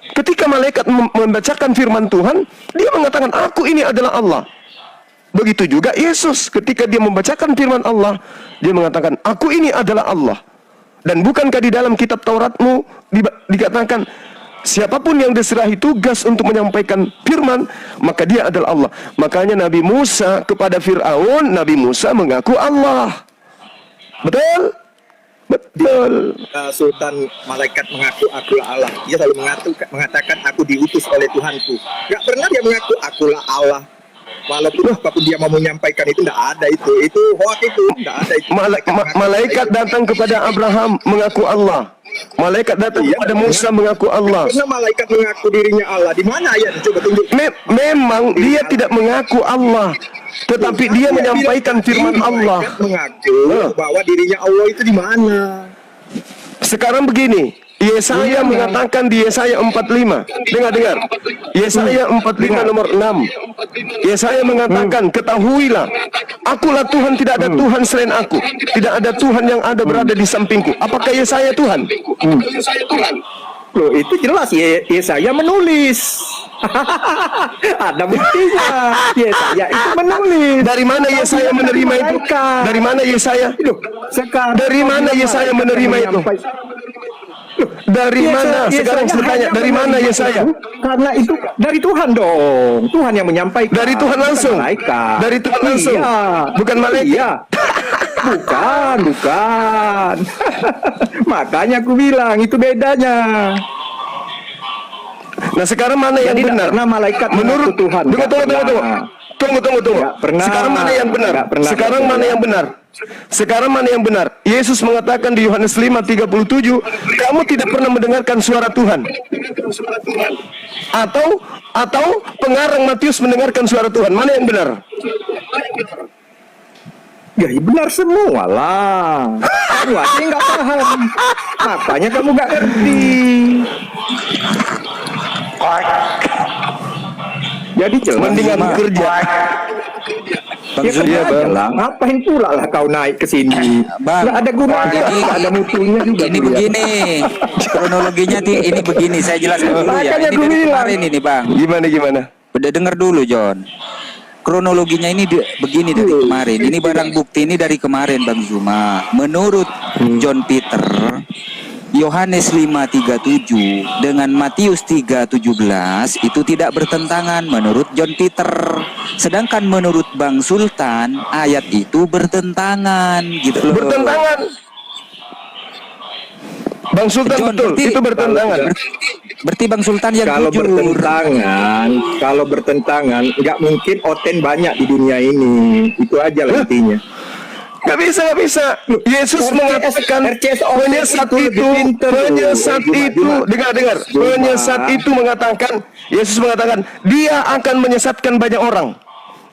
Ketika malaikat membacakan firman Tuhan, dia mengatakan, aku ini adalah Allah. Begitu juga Yesus, ketika dia membacakan firman Allah, dia mengatakan, aku ini adalah Allah. Dan bukankah di dalam kitab Tauratmu dikatakan, siapapun yang diserahi tugas untuk menyampaikan firman, maka dia adalah Allah. Makanya Nabi Musa kepada Fir'aun, Nabi Musa mengaku Allah. Betul? Betul. Sultan malaikat mengaku akulah Allah. Dia selalu mengatakan aku diutus oleh Tuhanku. Gak pernah dia mengaku akulah Allah. Walaupun apapun dia mau menyampaikan itu tidak ada itu. Itu hoax itu tidak ada itu. Malaikat datang kepada Abraham mengaku Allah. Malaikat datang kepada Musa mengaku Allah. Karena malaikat mengaku dirinya Allah. Di mana ayat? Coba tunjuk. Memang dia tidak mengaku Allah, tetapi dia menyampaikan firman Allah. Mengaku bahwa dirinya Allah itu di mana? Sekarang begini, Yesaya mengatakan di Yesaya 45. Dengar. Yesaya 45 nomor 6. Yesaya mengatakan, ketahuilah, akulah Tuhan, tidak ada Tuhan selain aku. Tidak ada Tuhan yang ada berada di sampingku. Apakah Yesaya Tuhan? Loh, itu jelas Yesaya menulis. Ada buktinya. Yesaya itu menulis. Dari mana Yesaya menerima itu? Dari mana Yesaya? Dari mana Yesaya menerima itu? Dari mana? Sekarang saya tanya, dari mana Yesaya? Karena itu dari Tuhan dong. Tuhan yang menyampaikan. Dari Tuhan langsung. Dari Tuhan langsung. Iya. Bukan malaikat. Iya. Bukan. Makanya aku bilang itu bedanya. Nah, sekarang mana yang benar? Karena malaikat menurut Tuhan. Tunggu. Sekarang mana yang benar? Sekarang mana yang benar? Sekarang mana yang benar? Yesus mengatakan di Yohanes 5:37, kamu tidak pernah mendengarkan suara Tuhan. Atau pengarang Matius mendengarkan suara Tuhan. Mana yang benar? Ya benar semua lah. Kamu aja nggak paham. Makanya kamu nggak ngerti. Jadi jelas mendingan kerja. Ya kerja lah. Ngapain pula lah kau naik ke sini? Nggak ada gunanya, nggak ada mutunya juga. Ini begini, kronologinya ini begini. Saya jelaskan dulu ya. Ini dari kemarin ini Bang. Gimana? Udah dengar dulu John. Kronologinya ini begini dari kemarin. Ini barang bukti ini dari kemarin Bang Zuma. Menurut John Peter, Yohanes 5:37 dengan Matius 3:17 itu tidak bertentangan menurut John Peter. Sedangkan menurut Bang Sultan ayat itu bertentangan gitu loh. Bertentangan. Bang Sultan John, betul, itu bertentangan. Berarti Bang Sultan yang jujur. Kalau bertentangan, nggak mungkin Oten banyak di dunia ini. Itu aja lah intinya. Gak bisa. Yesus mengatakan penyesat itu mengatakan, Yesus mengatakan dia akan menyesatkan banyak orang.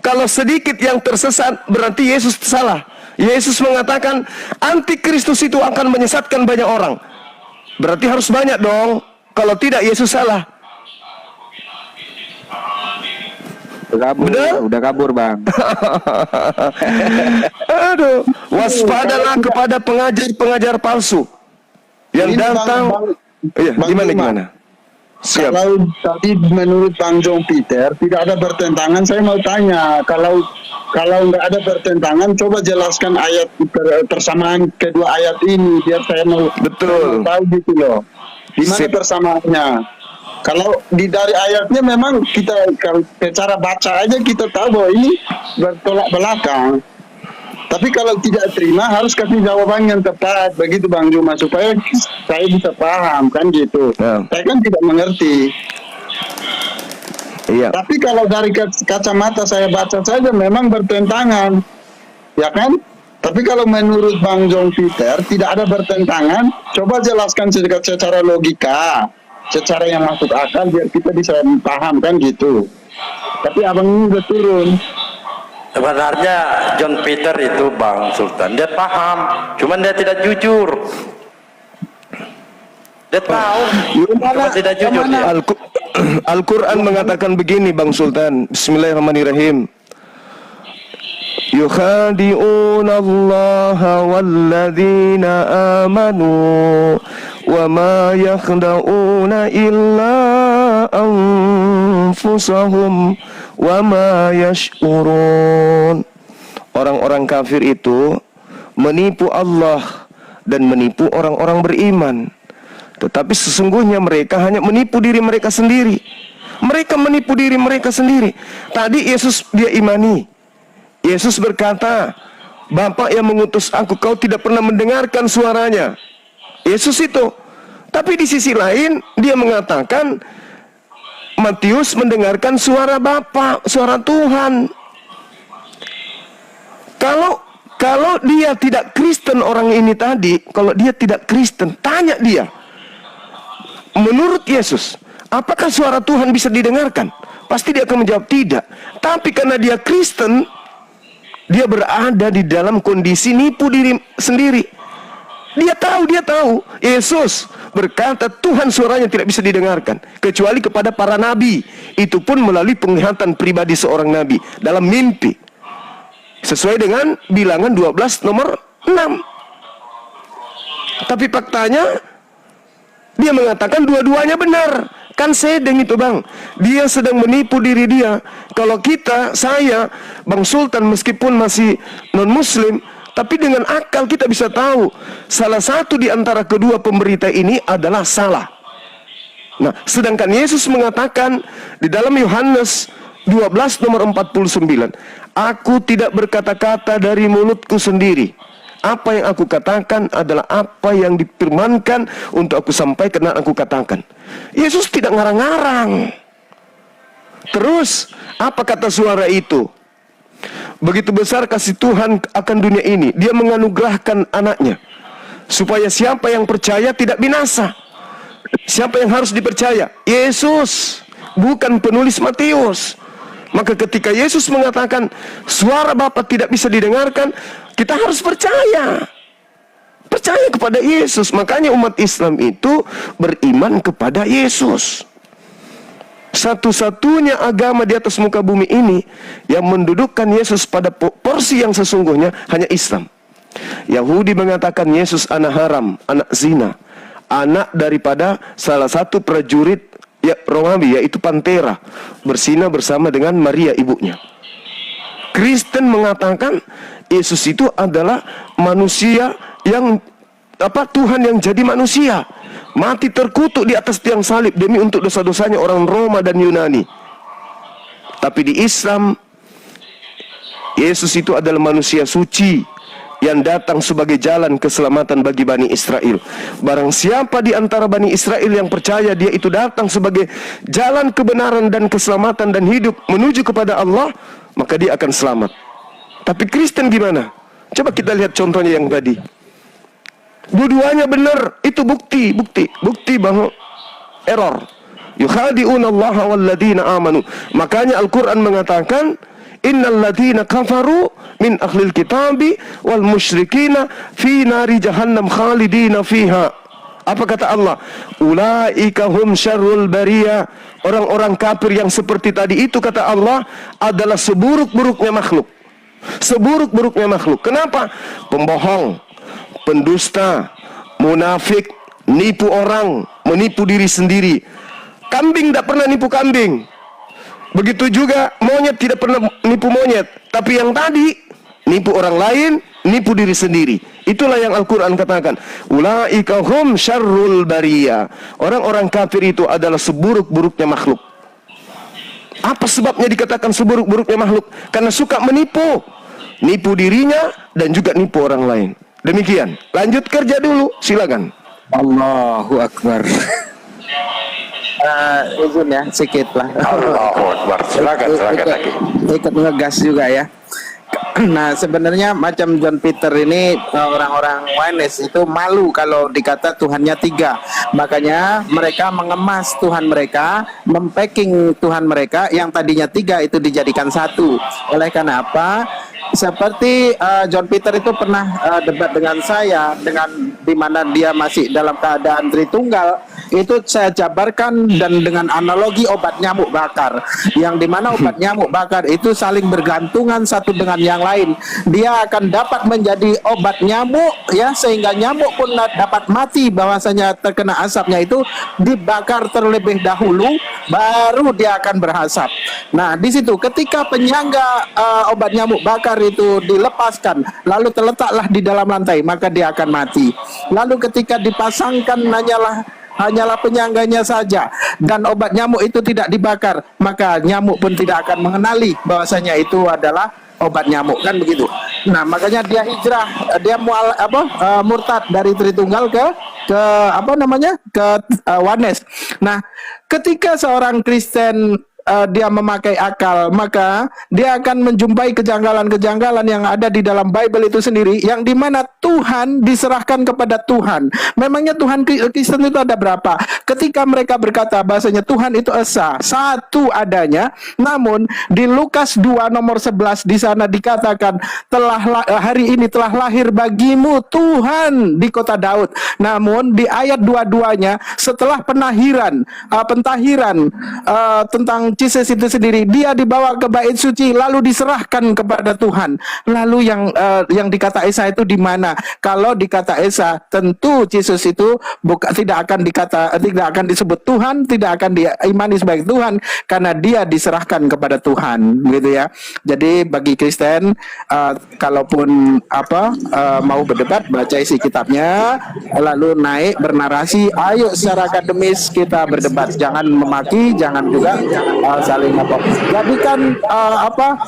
Kalau sedikit yang tersesat berarti Yesus salah. Yesus mengatakan antikristus itu akan menyesatkan banyak orang. Berarti harus banyak dong. Kalau tidak Yesus salah. Udah kabur Bang. Aduh, waspadalah kepada pengajar-pengajar palsu yang datang. Iya, gimana? Siap. Kalau tadi menurut Bang John Peter tidak ada bertentangan, saya mau tanya, kalau nggak ada bertentangan, coba jelaskan ayat persamaan kedua ayat ini biar saya mau tahu gitu loh. Di mana persamaannya? Kalau dari ayatnya memang kita kalau cara baca aja kita tahu bahwa ini bertolak belakang. Tapi kalau tidak terima harus kasih jawaban yang tepat, begitu Bang Juma, supaya saya bisa paham kan gitu. Saya kan tidak mengerti. Iya. Tapi kalau dari kacamata saya baca saja memang bertentangan, ya kan? Tapi kalau menurut Bang John Peter tidak ada bertentangan, coba jelaskan secara logika, secara yang masuk akal biar kita bisa paham kan gitu. Tapi abang ini udah turun. Sebenarnya John Peter itu Bang Sultan, dia paham, cuman dia tidak jujur. Dia tahu, cuma tidak jujur dia. Al-Quran mengatakan begini Bang Sultan. Bismillahirrahmanirrahim. Yukhadi'una Allah walladzina amanu wa ma yakhda'una illa anfusahum wa ma yash'urun. Orang-orang kafir itu menipu Allah dan menipu orang-orang beriman. Tetapi sesungguhnya mereka hanya menipu diri mereka sendiri. Mereka menipu diri mereka sendiri. Tadi Yesus dia imani. Yesus berkata, Bapa yang mengutus aku, kau tidak pernah mendengarkan suaranya. Yesus itu. Tapi di sisi lain dia mengatakan Matius mendengarkan suara Bapa, suara Tuhan. Kalau dia tidak Kristen orang ini tadi, kalau dia tidak Kristen, tanya dia. Menurut Yesus, apakah suara Tuhan bisa didengarkan? Pasti dia akan menjawab tidak. Tapi karena dia Kristen, dia berada di dalam kondisi nipu diri sendiri. Dia tahu. Yesus berkata Tuhan suaranya tidak bisa didengarkan kecuali kepada para nabi. Itu pun melalui penglihatan pribadi seorang nabi dalam mimpi. Sesuai dengan bilangan 12 nomor 6. Tapi faktanya dia mengatakan dua-duanya benar. Kan sedeng itu bang. Dia sedang menipu diri dia. Kalau saya, Bang Sultan meskipun masih non-muslim, tapi dengan akal kita bisa tahu salah satu di antara kedua pemberita ini adalah salah. Nah, sedangkan Yesus mengatakan di dalam Yohanes 12 nomor 49, aku tidak berkata-kata dari mulutku sendiri. Apa yang aku katakan adalah apa yang difirmankan untuk aku sampaikan dan aku katakan. Yesus tidak ngarang-ngarang. Terus, apa kata suara itu? Begitu besar kasih Tuhan akan dunia ini, dia menganugerahkan anaknya supaya siapa yang percaya tidak binasa. Siapa yang harus dipercaya? Yesus, bukan penulis Matius. Maka ketika Yesus mengatakan suara Bapa tidak bisa didengarkan, kita harus percaya kepada Yesus. Makanya umat Islam itu beriman kepada Yesus. Satu-satunya agama di atas muka bumi ini yang mendudukkan Yesus pada porsi yang sesungguhnya hanya Islam. Yahudi mengatakan Yesus anak haram, anak zina, anak daripada salah satu prajurit Romawi, yaitu Pantera, berzina bersama dengan Maria ibunya. Kristen mengatakan Yesus itu adalah manusia yang Tuhan yang jadi manusia, mati terkutuk di atas tiang salib demi untuk dosa-dosanya orang Roma dan Yunani. Tapi di Islam, Yesus itu adalah manusia suci yang datang sebagai jalan keselamatan bagi Bani Israel. Barang siapa di antara Bani Israel yang percaya dia itu datang sebagai jalan kebenaran dan keselamatan dan hidup menuju kepada Allah, maka dia akan selamat. Tapi Kristen gimana? Coba kita lihat contohnya yang tadi. Dua-duanya benar, itu bukti bahwa error. Yukhadi'una Allah walladzina amanu. Makanya Al-Quran mengatakan innal ladzina kafaru min ahlil kitabi wal musyrikina fi nari jahannam khalidina fiha. Apa kata Allah? Ulaika hum syarrul bariyah. Orang-orang kafir yang seperti tadi itu kata Allah adalah seburuk-buruknya makhluk. Seburuk-buruknya makhluk. Kenapa? Pembohong, pendusta, munafik, nipu orang, menipu diri sendiri. Kambing tidak pernah nipu kambing. Begitu juga monyet tidak pernah nipu monyet. Tapi yang tadi nipu orang lain, nipu diri sendiri. Itulah yang Al-Quran katakan. Ulaika hum syarrul bariyah. Orang-orang kafir itu adalah seburuk-buruknya makhluk. Apa sebabnya dikatakan seburuk-buruknya makhluk? Karena suka menipu. Nipu dirinya dan juga nipu orang lain. Demikian. Lanjut kerja dulu, silakan. Allahu Akbar. Izin ya, sedikit lah. Allahu Akbar. Silakan lagi. Ikut ngegas juga ya. Nah, sebenarnya macam John Peter ini, orang-orang Oneness itu malu kalau dikata Tuhannya tiga. Makanya mereka mengemas Tuhan mereka, mempacking Tuhan mereka yang tadinya tiga itu dijadikan satu. Oleh karena apa? Seperti John Peter itu pernah debat dengan saya, dengan di mana dia masih dalam keadaan Tritunggal. Itu saya jabarkan dan dengan analogi obat nyamuk bakar, yang dimana obat nyamuk bakar itu saling bergantungan satu dengan yang lain. Dia akan dapat menjadi obat nyamuk ya, sehingga nyamuk pun dapat mati bahwasanya terkena asapnya itu dibakar terlebih dahulu, baru dia akan berhasap. Nah, di situ ketika penyangga obat nyamuk bakar itu dilepaskan, lalu terletaklah di dalam lantai, maka dia akan mati. Lalu ketika dipasangkan hanyalah penyangganya saja dan obat nyamuk itu tidak dibakar, maka nyamuk pun tidak akan mengenali bahwasanya itu adalah obat nyamuk, kan begitu. Nah, makanya dia hijrah, dia murtad dari Tritunggal ke Oneness. Nah, ketika seorang Kristen dia memakai akal, maka dia akan menjumpai kejanggalan-kejanggalan yang ada di dalam Bible itu sendiri, yang dimana Tuhan diserahkan kepada Tuhan. Memangnya Tuhan Kristen itu ada berapa? Ketika mereka berkata bahasanya Tuhan itu esa, satu adanya, namun di Lukas 2 nomor 11 di sana dikatakan hari ini telah lahir bagimu Tuhan di kota Daud. Namun di ayat 22-nya setelah pentahiran tentang Jesus itu sendiri, dia dibawa ke bait suci lalu diserahkan kepada Tuhan. Lalu yang dikata Esa itu di mana? Kalau dikata Esa, tentu Jesus itu tidak akan disebut Tuhan, tidak akan diimani sebagai Tuhan, karena dia diserahkan kepada Tuhan, gitu ya. Jadi bagi Kristen, kalaupun mau berdebat, baca isi kitabnya, lalu naik bernarasi, ayo secara akademis kita berdebat, jangan memaki, jangan juga saling jadikan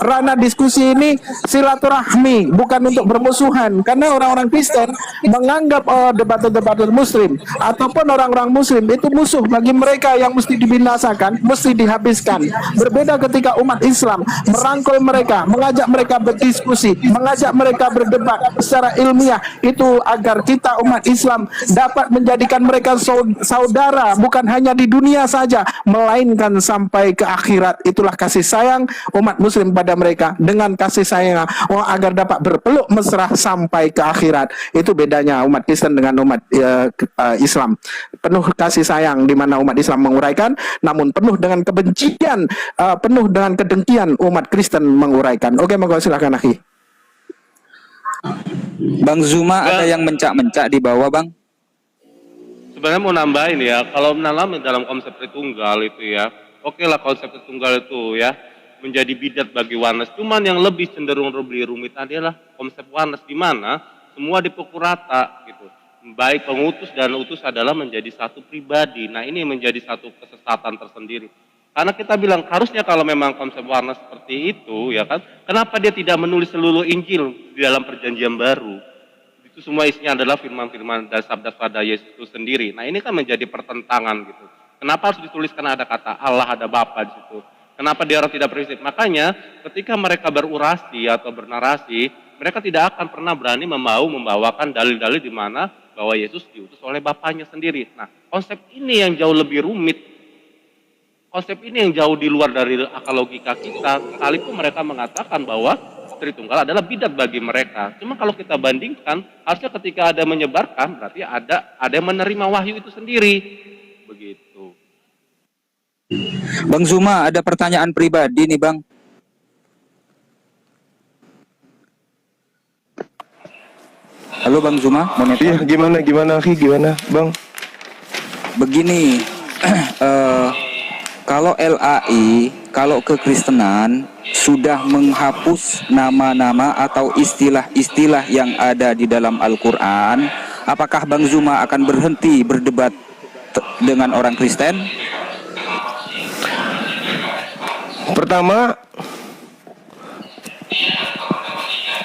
ranah diskusi ini silaturahmi, bukan untuk bermusuhan, karena orang-orang Kristen menganggap debater-debater Muslim ataupun orang-orang Muslim itu musuh bagi mereka yang mesti dibinasakan, mesti dihabiskan. Berbeda ketika umat Islam merangkul mereka, mengajak mereka berdiskusi, mengajak mereka berdebat secara ilmiah, itu agar kita umat Islam dapat menjadikan mereka saudara, bukan hanya di dunia saja, melainkan sampai ke akhirat. Itulah kasih sayang umat Muslim pada mereka, dengan kasih sayang agar dapat berpeluk mesra sampai ke akhirat. Itu bedanya umat Kristen dengan umat Islam. Penuh kasih sayang, di mana umat Islam menguraikan, namun penuh dengan kebencian, penuh dengan kedengkian umat Kristen menguraikan. Oke, monggo silakan akhi. Bang Zuma ada yang mencak-mencak di bawah, Bang. Sebenarnya mau nambahin ya, kalau dalam konsep Tritunggal itu ya, oke lah konsep Tritunggal itu ya menjadi bidat bagi Oneness. Cuman yang lebih cenderung rumit adalah konsep Oneness, di mana semua dipukul rata gitu. Baik pengutus dan utus adalah menjadi satu pribadi. Nah, ini menjadi satu kesesatan tersendiri. Karena kita bilang harusnya kalau memang konsep Oneness seperti itu ya kan, kenapa dia tidak menulis seluruh Injil di dalam Perjanjian Baru? Itu semua isinya adalah firman-firman dan sabda-sabda Yesus itu sendiri. Nah, ini kan menjadi pertentangan gitu. Kenapa harus dituliskan ada kata Allah, ada Bapa di situ? Kenapa dia orang tidak prinsip? Makanya ketika mereka berorasi atau bernarasi, mereka tidak akan pernah berani membawakan dalil-dalil di mana bahwa Yesus diutus oleh Bapaknya sendiri. Nah, konsep ini yang jauh lebih rumit. Konsep ini yang jauh di luar dari akal logika kita. Sekalipun mereka mengatakan bahwa Tritunggal adalah bidat bagi mereka. Cuma kalau kita bandingkan, harusnya ketika ada menyebarkan, berarti ada yang menerima wahyu itu sendiri. Begitu. Bang Zuma, ada pertanyaan pribadi nih, Bang. Halo Bang Zuma, monitor. Iya, gimana akhi, gimana Bang? Begini, kalau LAI, kalau kekristenan sudah menghapus nama-nama atau istilah-istilah yang ada di dalam Al-Quran, apakah Bang Zuma akan berhenti berdebat dengan orang Kristen? Pertama,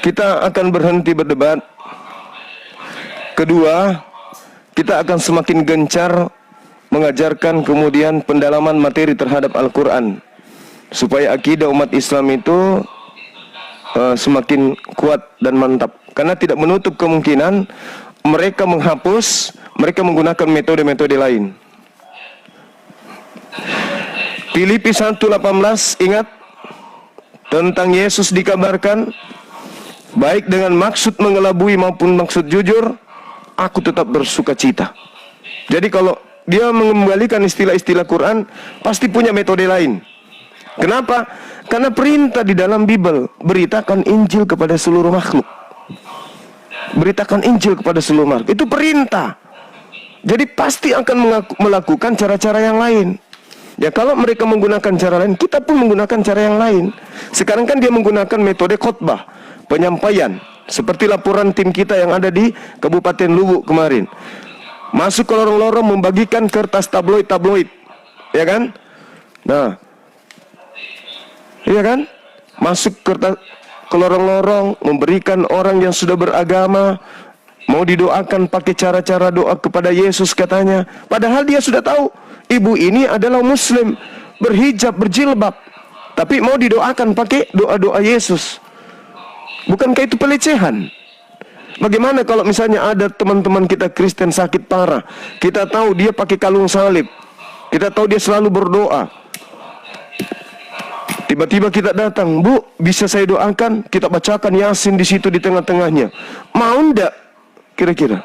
kita akan berhenti berdebat. Kedua, kita akan semakin gencar mengajarkan kemudian pendalaman materi terhadap Al-Quran, supaya akidah umat Islam itu semakin kuat dan mantap. Karena tidak menutup kemungkinan mereka menghapus, mereka menggunakan metode-metode lain. Filipi 1:18, ingat tentang Yesus dikabarkan, baik dengan maksud mengelabui maupun maksud jujur, aku tetap bersuka cita. Jadi kalau dia mengembalikan istilah-istilah Quran, pasti punya metode lain. Kenapa? Karena perintah di dalam Bible, beritakan Injil kepada seluruh makhluk. Beritakan Injil kepada seluruh makhluk. Itu perintah. Jadi pasti akan melakukan cara-cara yang lain. Ya kalau mereka menggunakan cara lain, kita pun menggunakan cara yang lain. Sekarang kan dia menggunakan metode khotbah, penyampaian. Seperti laporan tim kita yang ada di Kabupaten Luwu kemarin. Masuk ke lorong-lorong membagikan kertas tabloid-tabloid. Ya kan? Nah, iya kan? Masuk ke lorong-lorong, memberikan orang yang sudah beragama, mau didoakan pakai cara-cara doa kepada Yesus katanya. Padahal dia sudah tahu ibu ini adalah muslim, berhijab, berjilbab, tapi mau didoakan pakai doa-doa Yesus. Bukankah itu pelecehan? Bagaimana kalau misalnya ada teman-teman kita Kristen sakit parah, kita tahu dia pakai kalung salib, kita tahu dia selalu berdoa, tiba-tiba kita datang, Bu, bisa saya doakan? Kita bacakan Yasin di situ di tengah-tengahnya. Mau ndak? Kira-kira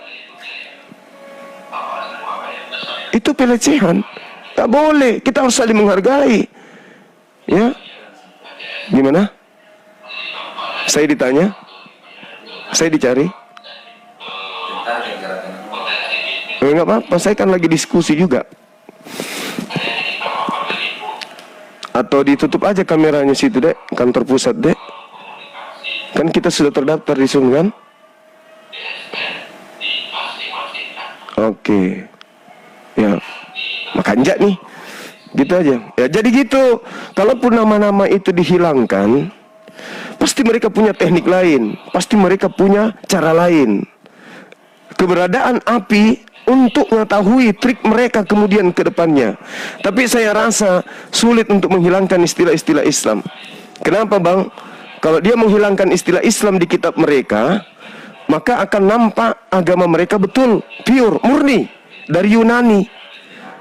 itu pelecehan. Tak boleh. Kita harus saling menghargai. Ya, gimana? Saya ditanya, saya dicari. Enggak apa-apa, saya kan lagi diskusi juga. Atau ditutup aja kameranya situ, Dek, kantor pusat, Dek. Kan kita sudah terdaftar di Zoom, kan? Oke. Ya, makanjak nih. Gitu aja. Ya, jadi gitu. Kalaupun nama-nama itu dihilangkan, pasti mereka punya teknik lain, pasti mereka punya cara lain. Keberadaan api untuk mengetahui trik mereka kemudian ke depannya. Tapi saya rasa sulit untuk menghilangkan istilah-istilah Islam. Kenapa, Bang? Kalau dia menghilangkan istilah Islam di kitab mereka, maka akan nampak agama mereka betul, pure, murni dari Yunani.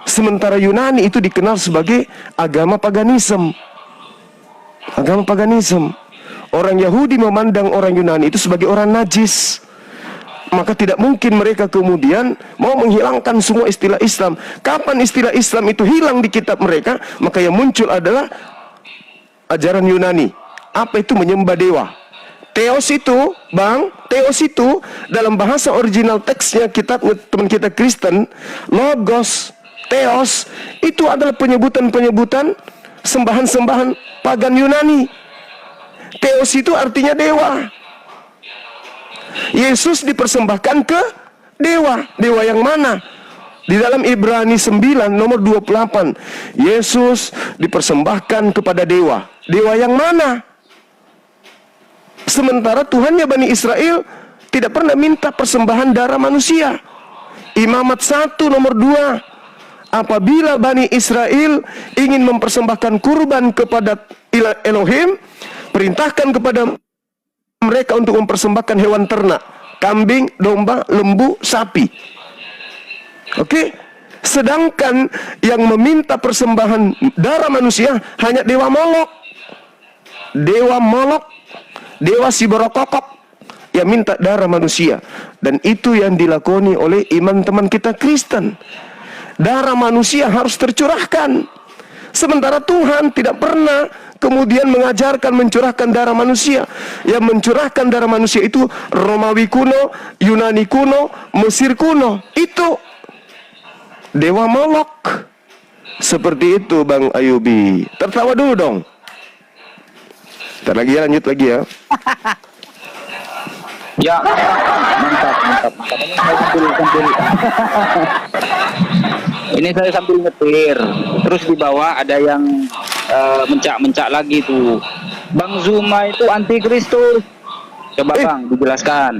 Sementara Yunani itu dikenal sebagai agama paganisme. Agama paganisme. Orang Yahudi memandang orang Yunani itu sebagai orang najis. Maka tidak mungkin mereka kemudian mau menghilangkan semua istilah Islam. Kapan istilah Islam itu hilang di kitab mereka, maka yang muncul adalah ajaran Yunani. Apa itu menyembah dewa? Theos itu, Bang, Theos itu dalam bahasa original teksnya kitabnya teman kita Kristen, Logos, Theos, itu adalah penyebutan-penyebutan sembahan-sembahan pagan Yunani. Theos itu artinya dewa. Yesus dipersembahkan ke dewa. Dewa yang mana? Di dalam Ibrani 9 nomor 28, Yesus dipersembahkan kepada dewa. Dewa yang mana? Sementara Tuhannya Bani Israel tidak pernah minta persembahan darah manusia. Imamat 1 nomor 2, apabila Bani Israel ingin mempersembahkan kurban kepada Elohim, perintahkan kepada mereka untuk mempersembahkan hewan ternak, kambing, domba, lembu, sapi. Oke? Sedangkan yang meminta persembahan darah manusia hanya dewa Molok. Dewa Molok, dewa Siberokokok yang minta darah manusia. Dan itu yang dilakoni oleh iman teman kita Kristen. Darah manusia harus tercurahkan. Sementara Tuhan tidak pernah kemudian mengajarkan mencurahkan darah manusia. Yang mencurahkan darah manusia itu Romawi kuno, Yunani kuno, Mesir kuno. Itu dewa Molok. Seperti itu, Bang Ayubi. Tertawa dulu dong. Ntar lagi ya, lanjut lagi ya. Ya, mantap. Ini saya sambil nyetir. Terus di bawah ada yang mencak-mencak lagi tuh. Bang Zuma itu antikristus. Coba Bang dijelaskan.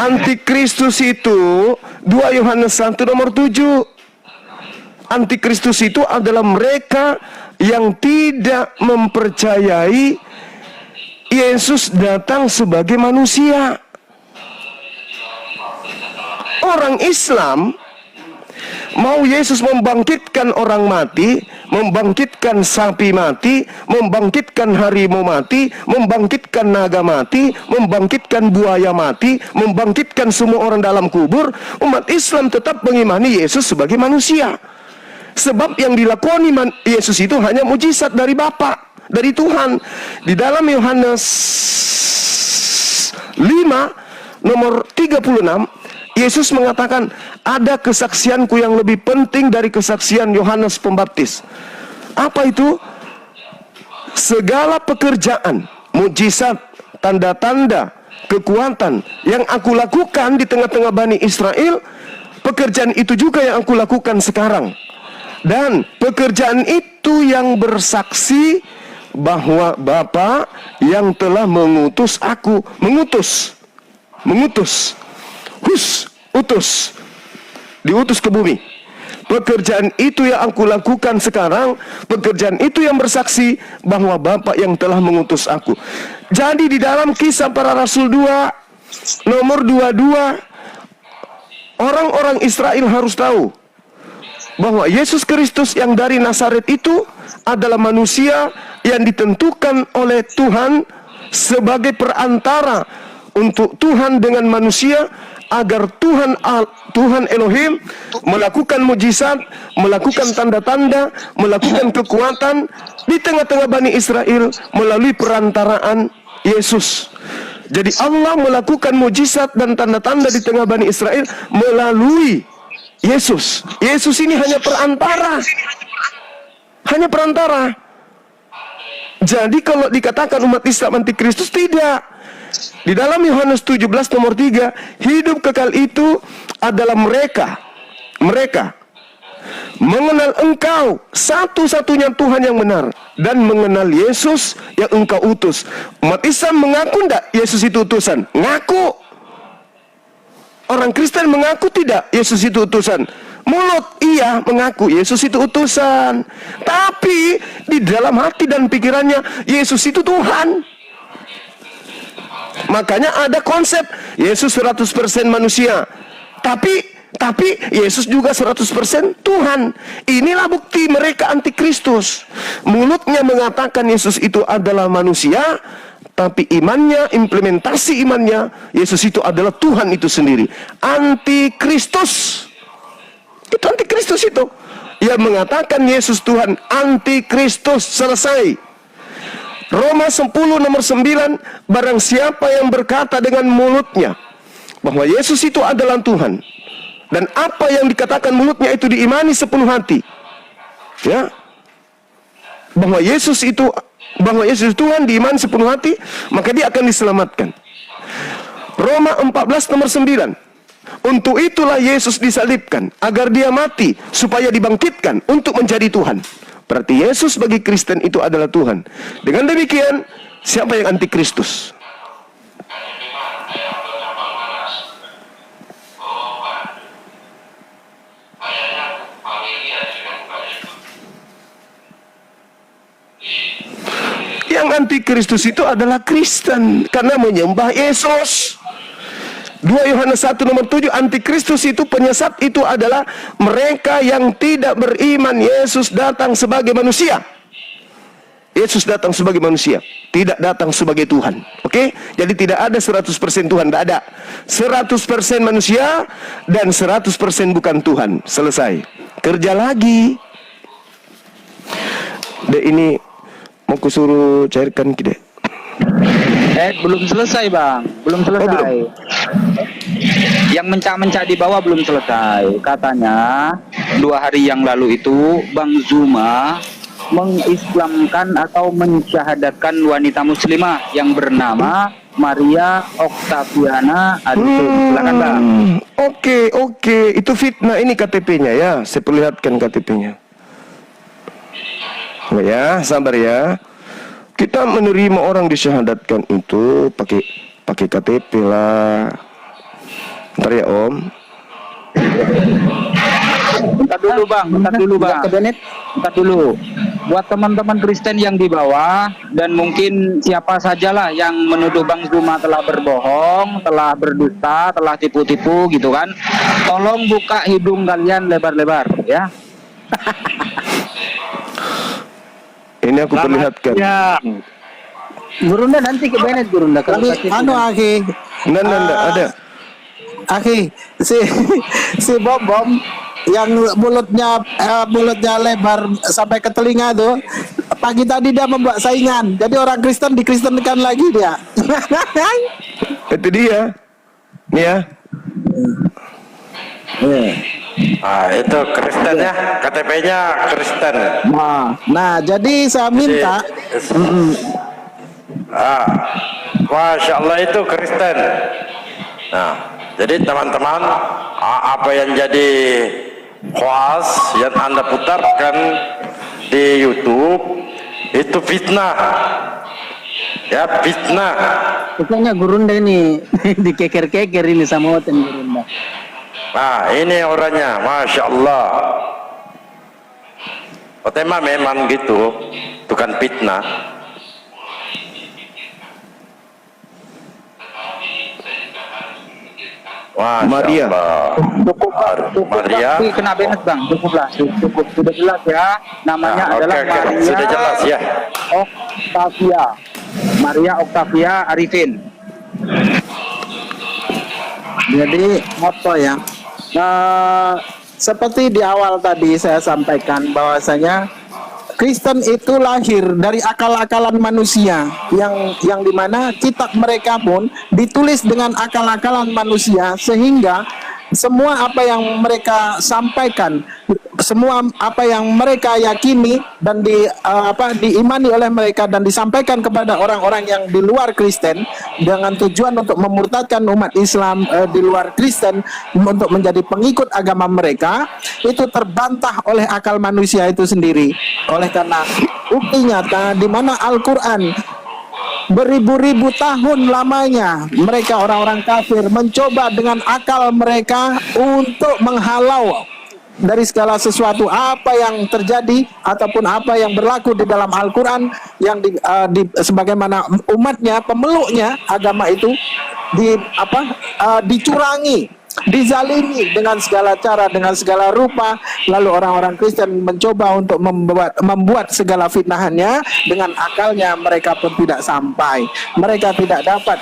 Antikristus itu 2 Yohanes 1 nomor 7. Antikristus itu adalah mereka yang tidak mempercayai Yesus datang sebagai manusia. Orang Islam mau Yesus membangkitkan orang mati, membangkitkan sapi mati, membangkitkan harimau mati, membangkitkan naga mati, membangkitkan buaya mati, membangkitkan semua orang dalam kubur. Umat Islam tetap mengimani Yesus sebagai manusia. Sebab yang dilakoni Yesus itu hanya mujizat dari Bapa, dari Tuhan. Di dalam Yohanes 5 nomor 36, Yesus mengatakan, ada kesaksianku yang lebih penting dari kesaksian Yohanes Pembaptis. Apa itu? Segala pekerjaan, mujizat, tanda-tanda, kekuatan yang aku lakukan di tengah-tengah Bani Israel, pekerjaan itu juga yang aku lakukan sekarang. Dan pekerjaan itu yang bersaksi bahwa Bapa yang telah mengutus aku, diutus ke bumi. Pekerjaan itu yang aku lakukan sekarang, pekerjaan itu yang bersaksi bahwa Bapa yang telah mengutus aku. Jadi di dalam Kisah Para Rasul 2 nomor 22, orang-orang Israel harus tahu bahwa Yesus Kristus yang dari Nazaret itu adalah manusia yang ditentukan oleh Tuhan sebagai perantara untuk Tuhan dengan manusia, agar Tuhan Elohim melakukan mujizat, melakukan tanda-tanda, melakukan kekuatan di tengah-tengah Bani Israel melalui perantaraan Yesus. Jadi Allah melakukan mujizat dan tanda-tanda di tengah Bani Israel melalui Yesus. Yesus ini hanya perantara. Hanya perantara. Jadi kalau dikatakan umat Islam anti Kristus, tidak. Di dalam Yohanes 17 nomor 3, hidup kekal itu adalah mereka mengenal Engkau satu-satunya Tuhan yang benar, dan mengenal Yesus yang Engkau utus. Umat Islam mengaku tidak Yesus itu utusan? Ngaku. Orang Kristen mengaku tidak Yesus itu utusan? Mulut iya mengaku Yesus itu utusan, tapi di dalam hati dan pikirannya Yesus itu Tuhan. Makanya ada konsep Yesus 100% manusia, tapi Yesus juga 100% Tuhan. Inilah bukti mereka anti Kristus. Mulutnya mengatakan Yesus itu adalah manusia, tapi imannya, implementasi imannya, Yesus itu adalah Tuhan itu sendiri. Anti Kristus. Itu anti Kristus itu. Ia mengatakan Yesus Tuhan, anti Kristus, selesai. Roma 10 nomor 9, barang siapa yang berkata dengan mulutnya bahwa Yesus itu adalah Tuhan, dan apa yang dikatakan mulutnya itu diimani sepenuh hati, ya, bahwa Yesus itu Tuhan diimani sepenuh hati, maka dia akan diselamatkan. Roma 14 nomor 9, untuk itulah Yesus disalibkan, agar dia mati supaya dibangkitkan untuk menjadi Tuhan. Berarti Yesus bagi Kristen itu adalah Tuhan. Dengan demikian, siapa yang anti Kristus? Yang anti Kristus itu adalah Kristen, karena menyembah Yesus. 2 Yohanes 1 nomor 7, antikristus itu, penyesat itu adalah mereka yang tidak beriman Yesus datang sebagai manusia. Yesus datang sebagai manusia, tidak datang sebagai Tuhan. Oke? Jadi tidak ada 100% Tuhan, tidak ada. 100% manusia dan 100% bukan Tuhan. Selesai. Kerja lagi. Dek, ini mau kusuruh cairkan Dek. Belum selesai bang, belum selesai. Oh, belum. Yang mencak-mencak di bawah belum selesai. Katanya 2 hari yang lalu itu Bang Zuma mengislamkan atau mensyahadatkan wanita muslimah yang bernama Maria Octaviana Adito. Silakan bang. Oke, itu fitnah ini KTP-nya ya. Saya perlihatkan KTP-nya. Ya, sabar ya. Kita menerima orang disyahadatkan itu pakai KTP lah. Bentar ya Om. Bentar dulu bang. Bentar dulu. Buat teman-teman Kristen yang di bawah dan mungkin siapa sajalah yang menuduh Bang Zuma telah berbohong, telah berdusta, telah tipu-tipu gitu kan, tolong buka hidung kalian lebar-lebar ya. Ini aku perlihatkan. Ya. Gurunda nanti ke Bennett Gurunda. Tapi Aki. Nggak ada. Aki, si Bom yang mulutnya lebar sampai ke telinga tuh, pagi tadi dia membuat saingan. Jadi orang Kristen dikristenkan lagi dia. Itu dia. Nih ya. Itu Kristen ya, KTP-nya Kristen. Nah, jadi saya minta Masya Allah itu Kristen. Nah, jadi teman-teman, apa yang jadi hoax yang Anda putarkan di YouTube itu fitnah. Ya, fitnah. Pokoknya Gurunda ini dikeker-keker ini sama Oten Gurunda. Nah, ini orangnya, Masya Allah. Otema memang gitu, bukan fitnah. Masya Maria. Allah. Maria. Kena benet bang, cukuplah, cukup sudah jelas ya. Namanya adalah Oke. Maria Sudah jelas ya. Octavia. Maria Octavia Arifin. Jadi apa ya? Seperti di awal tadi saya sampaikan bahwasanya Kristen itu lahir dari akal-akalan manusia yang dimana kitab mereka pun ditulis dengan akal-akalan manusia, sehingga semua apa yang mereka sampaikan, semua apa yang mereka yakini dan diimani oleh mereka dan disampaikan kepada orang-orang yang di luar Kristen dengan tujuan untuk memurtadkan umat Islam di luar Kristen untuk menjadi pengikut agama mereka, itu terbantah oleh akal manusia itu sendiri. Oleh karena bukti nyata di mana Al-Quran beribu-ribu tahun lamanya mereka orang-orang kafir mencoba dengan akal mereka untuk menghalau dari segala sesuatu apa yang terjadi ataupun apa yang berlaku di dalam Al-Quran yang sebagaimana umatnya, pemeluknya agama itu dicurangi, dizalimi dengan segala cara, dengan segala rupa. Lalu orang-orang Kristen mencoba untuk membuat segala fitnahannya dengan akalnya, mereka pun tidak sampai, mereka tidak dapat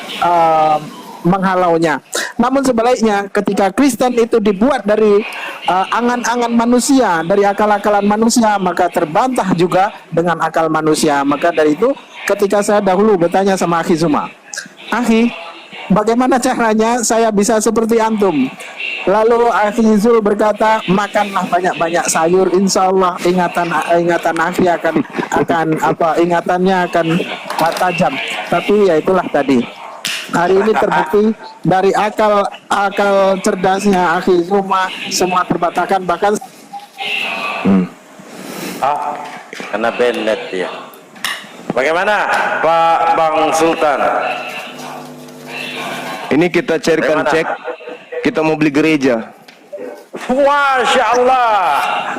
menghalaunya. Namun sebaliknya, ketika Kristen itu dibuat dari angan-angan manusia, dari akal-akalan manusia, maka terbantah juga dengan akal manusia. Maka dari itu, ketika saya dahulu bertanya sama Akhi Zuma, Akhi, bagaimana caranya saya bisa seperti antum? Lalu Akhi Zul berkata, makanlah banyak-banyak sayur, insya Allah ingatan Akhi ingatannya akan tajam. Tapi ya itulah tadi. Hari ini terbukti dari akal cerdasnya Akhi Zuma semua terbantahkan, bahkan Kena Bennett ya. Bagaimana Pak Bang Sultan? Ini kita carikan Bagaimana? cek. Kita mau beli gereja. Masya Allah.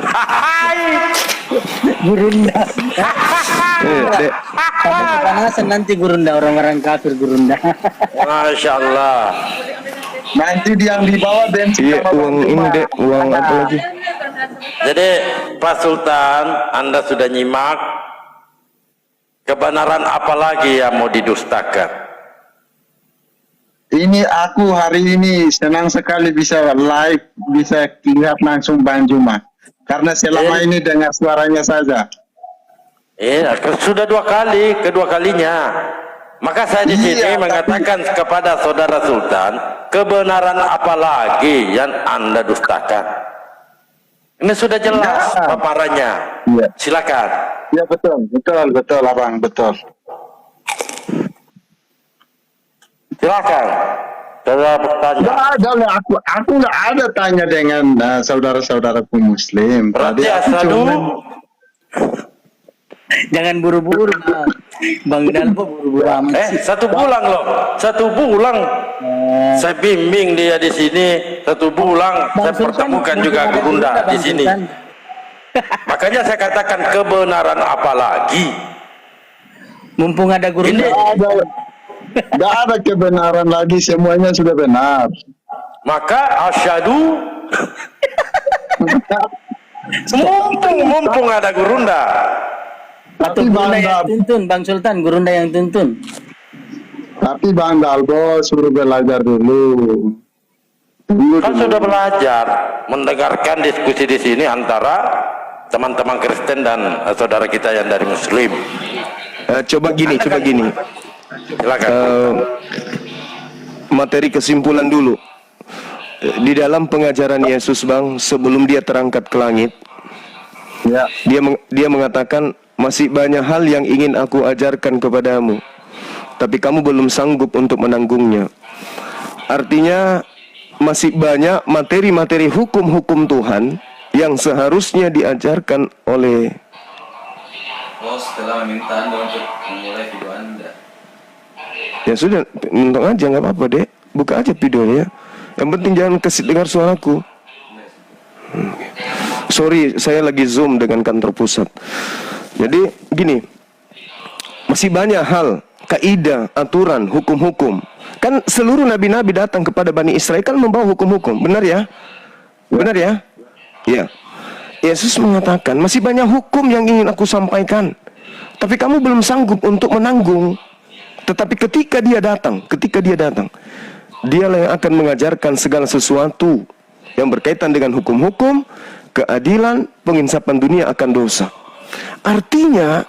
Hai. Gurunda. Dek. Kepanasan nanti Gurunda, orang-orang kafir Gurunda. Masya Allah. Nanti dia yang dibawa bensin Iya, sama uang Bang ini Juma. dek, uang apa lagi? Jadi Pak Sultan, Anda sudah nyimak. Kebenaran apa lagi yang mau didustakan? Ini aku hari ini senang sekali bisa live, bisa lihat langsung Bang Juma. Karena selama ini dengar suaranya saja. Iya, sudah kedua kalinya. Maka saya di sini Iya, mengatakan kepada saudara Sultan, kebenaran apa lagi yang Anda dustakan? Ini sudah jelas Ya. paparannya. Iya. Silakan. Ya betul Abang, betul. Silakan. Saya bertanya. Nggak ada lah, aku nggak ada tanya dengan saudara-saudaraku Muslim. Berarti Tadi aku asadu. cuma Jangan buru-buru Bang Dalpo, buru-buru amat. Satu bulan loh. Satu bulan. Saya bimbing dia di sini. Satu bulan. Saya pertemukan juga Gurunda di sini. Makanya saya katakan kebenaran apa lagi? Mumpung ada Gurunda. nggak ada kebenaran lagi, semuanya sudah benar. Maka asyadu. mumpung ada Gurunda. Atau Tapi Gurunda Bang yang Dal, tuntun, Bang Sultan, Gurunda yang tuntun. tapi Bang Dalbo suruh belajar dulu. Kan sudah belajar mendengarkan diskusi di sini antara teman-teman Kristen dan saudara kita yang dari Muslim. Coba gini. Silakan. Materi kesimpulan dulu. Di dalam pengajaran Yesus, Bang, sebelum dia terangkat ke langit, Ya. dia mengatakan, masih banyak hal yang ingin aku ajarkan kepadamu, tapi kamu belum sanggup untuk menanggungnya. Artinya masih banyak materi-materi hukum-hukum Tuhan yang seharusnya diajarkan oleh. Setelah meminta Anda untuk memulai video Anda. Ya sudah, nonton aja, nggak apa-apa, Dek. Buka aja videonya. Yang penting jangan dengar suaraku. Sorry, saya lagi zoom dengan kantor pusat. Jadi gini, masih banyak hal, kaidah, aturan, hukum-hukum. Kan seluruh nabi-nabi datang kepada Bani Israel kan membawa hukum-hukum, benar ya? Benar ya? Ya. Yesus mengatakan, masih banyak hukum yang ingin aku sampaikan, tapi kamu belum sanggup untuk menanggung. Tetapi ketika dia datang, dialah yang akan mengajarkan segala sesuatu yang berkaitan dengan hukum-hukum, keadilan, penginsapan dunia akan dosa. Artinya,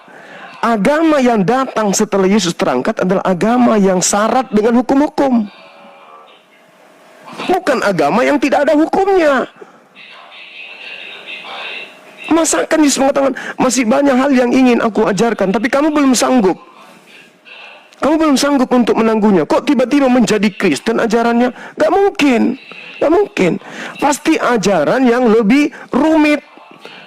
agama yang datang setelah Yesus terangkat adalah agama yang syarat dengan hukum-hukum. Bukan agama yang tidak ada hukumnya. Masakan Yesus mengatakan, masih banyak hal yang ingin aku ajarkan, tapi kamu belum sanggup. Kamu belum sanggup untuk menanggungnya. Kok tiba-tiba menjadi Kristen ajarannya? Gak mungkin. Gak mungkin. Pasti ajaran yang lebih rumit,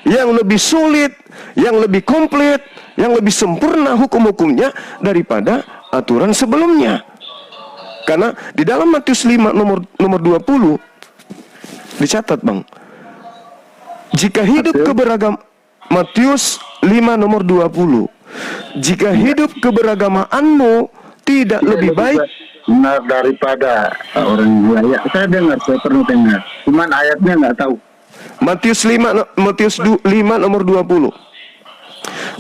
yang lebih sulit, yang lebih komplit, yang lebih sempurna hukum-hukumnya daripada aturan sebelumnya. Karena di dalam Matius 5 nomor 20 dicatat, Bang. Jika hidup keberagaman, Matius 5 nomor 20. Jika hidup keberagamaanmu tidak lebih baik benar daripada orang buaya. Saya dengar, saya pernah dengar. Cuman ayatnya nggak tahu. Matius 5 nomor 20.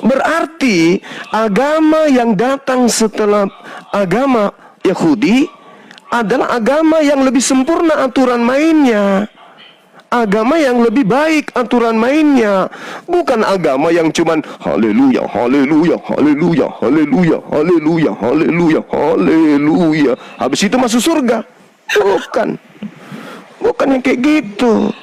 Berarti agama yang datang setelah agama Yahudi adalah agama yang lebih sempurna aturan mainnya. Agama yang lebih baik aturan mainnya. Bukan agama yang cuman haleluya, haleluya, haleluya, haleluya, haleluya, haleluya, haleluya, habis itu masuk surga. Bukan yang kayak gitu.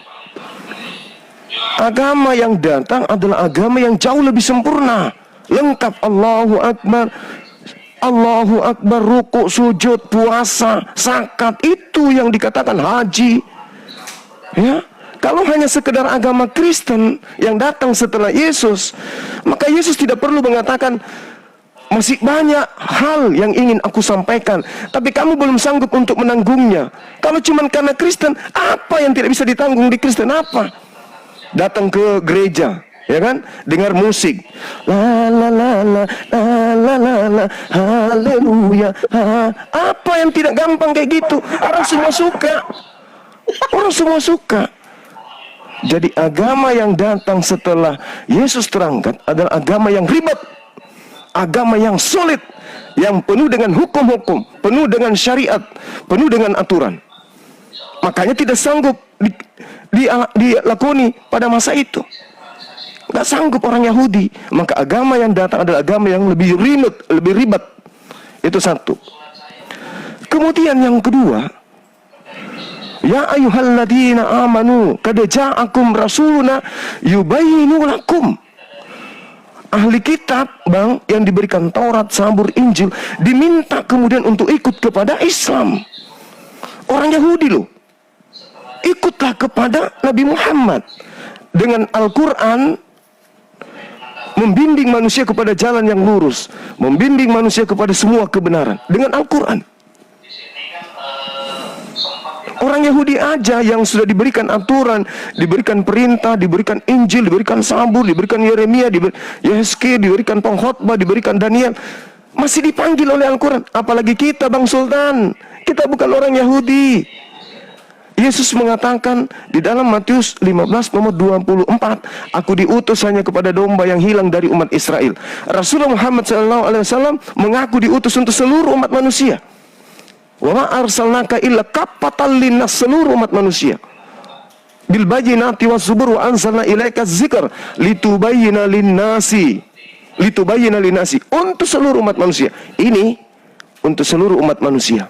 Agama yang datang adalah agama yang jauh lebih sempurna, lengkap. Allahu Akbar, Allahu Akbar, ruku, sujud, puasa, zakat, itu yang dikatakan haji. Ya, kalau hanya sekedar agama Kristen yang datang setelah Yesus, maka Yesus tidak perlu mengatakan masih banyak hal yang ingin aku sampaikan, tapi kamu belum sanggup untuk menanggungnya. Kalau cuma karena Kristen, apa yang tidak bisa ditanggung di Kristen? Apa? Datang ke gereja, ya kan, dengar musik, la la la la la la la la, haleluya. Apa yang tidak gampang kayak gitu? Orang semua suka. Orang semua suka. Jadi agama yang datang setelah Yesus terangkat adalah agama yang ribet, agama yang sulit, yang penuh dengan hukum-hukum, penuh dengan syariat, penuh dengan aturan. Makanya tidak sanggup dilakoni pada masa itu. Gak sanggup orang Yahudi. Maka agama yang datang adalah agama yang lebih ribet. Itu satu. Kemudian yang kedua, ya ayyuhalladzina amanu qad ja'akum rasuluna yubayyinu lakum. Ahli kitab, Bang, yang diberikan Taurat, Zabur, Injil, diminta kemudian untuk ikut kepada Islam. Orang Yahudi loh. Ikutlah kepada Nabi Muhammad dengan Al-Quran, membimbing manusia kepada jalan yang lurus, membimbing manusia kepada semua kebenaran dengan Al-Quran. Orang Yahudi aja yang sudah diberikan aturan, diberikan perintah, diberikan Injil, diberikan Zabur, diberikan Yeremia, Yehezkiel, diberikan pengkhotbah, diberikan Daniel, masih dipanggil oleh Al-Quran. Apalagi kita, Bang Sultan, kita bukan orang Yahudi. Yesus mengatakan di dalam Matius 15 nomor 24, aku diutus hanya kepada domba yang hilang dari umat Israel. Rasulullah Muhammad SAW mengaku diutus untuk seluruh umat manusia. Wa ma arsalnaka illa kaffatan linnas, seluruh umat manusia. Bil bayyinati was zubur wa anzalna ilaika dzikr litubayyana linnasi. Litubayyana linnasi, untuk seluruh umat manusia. Ini untuk seluruh umat manusia.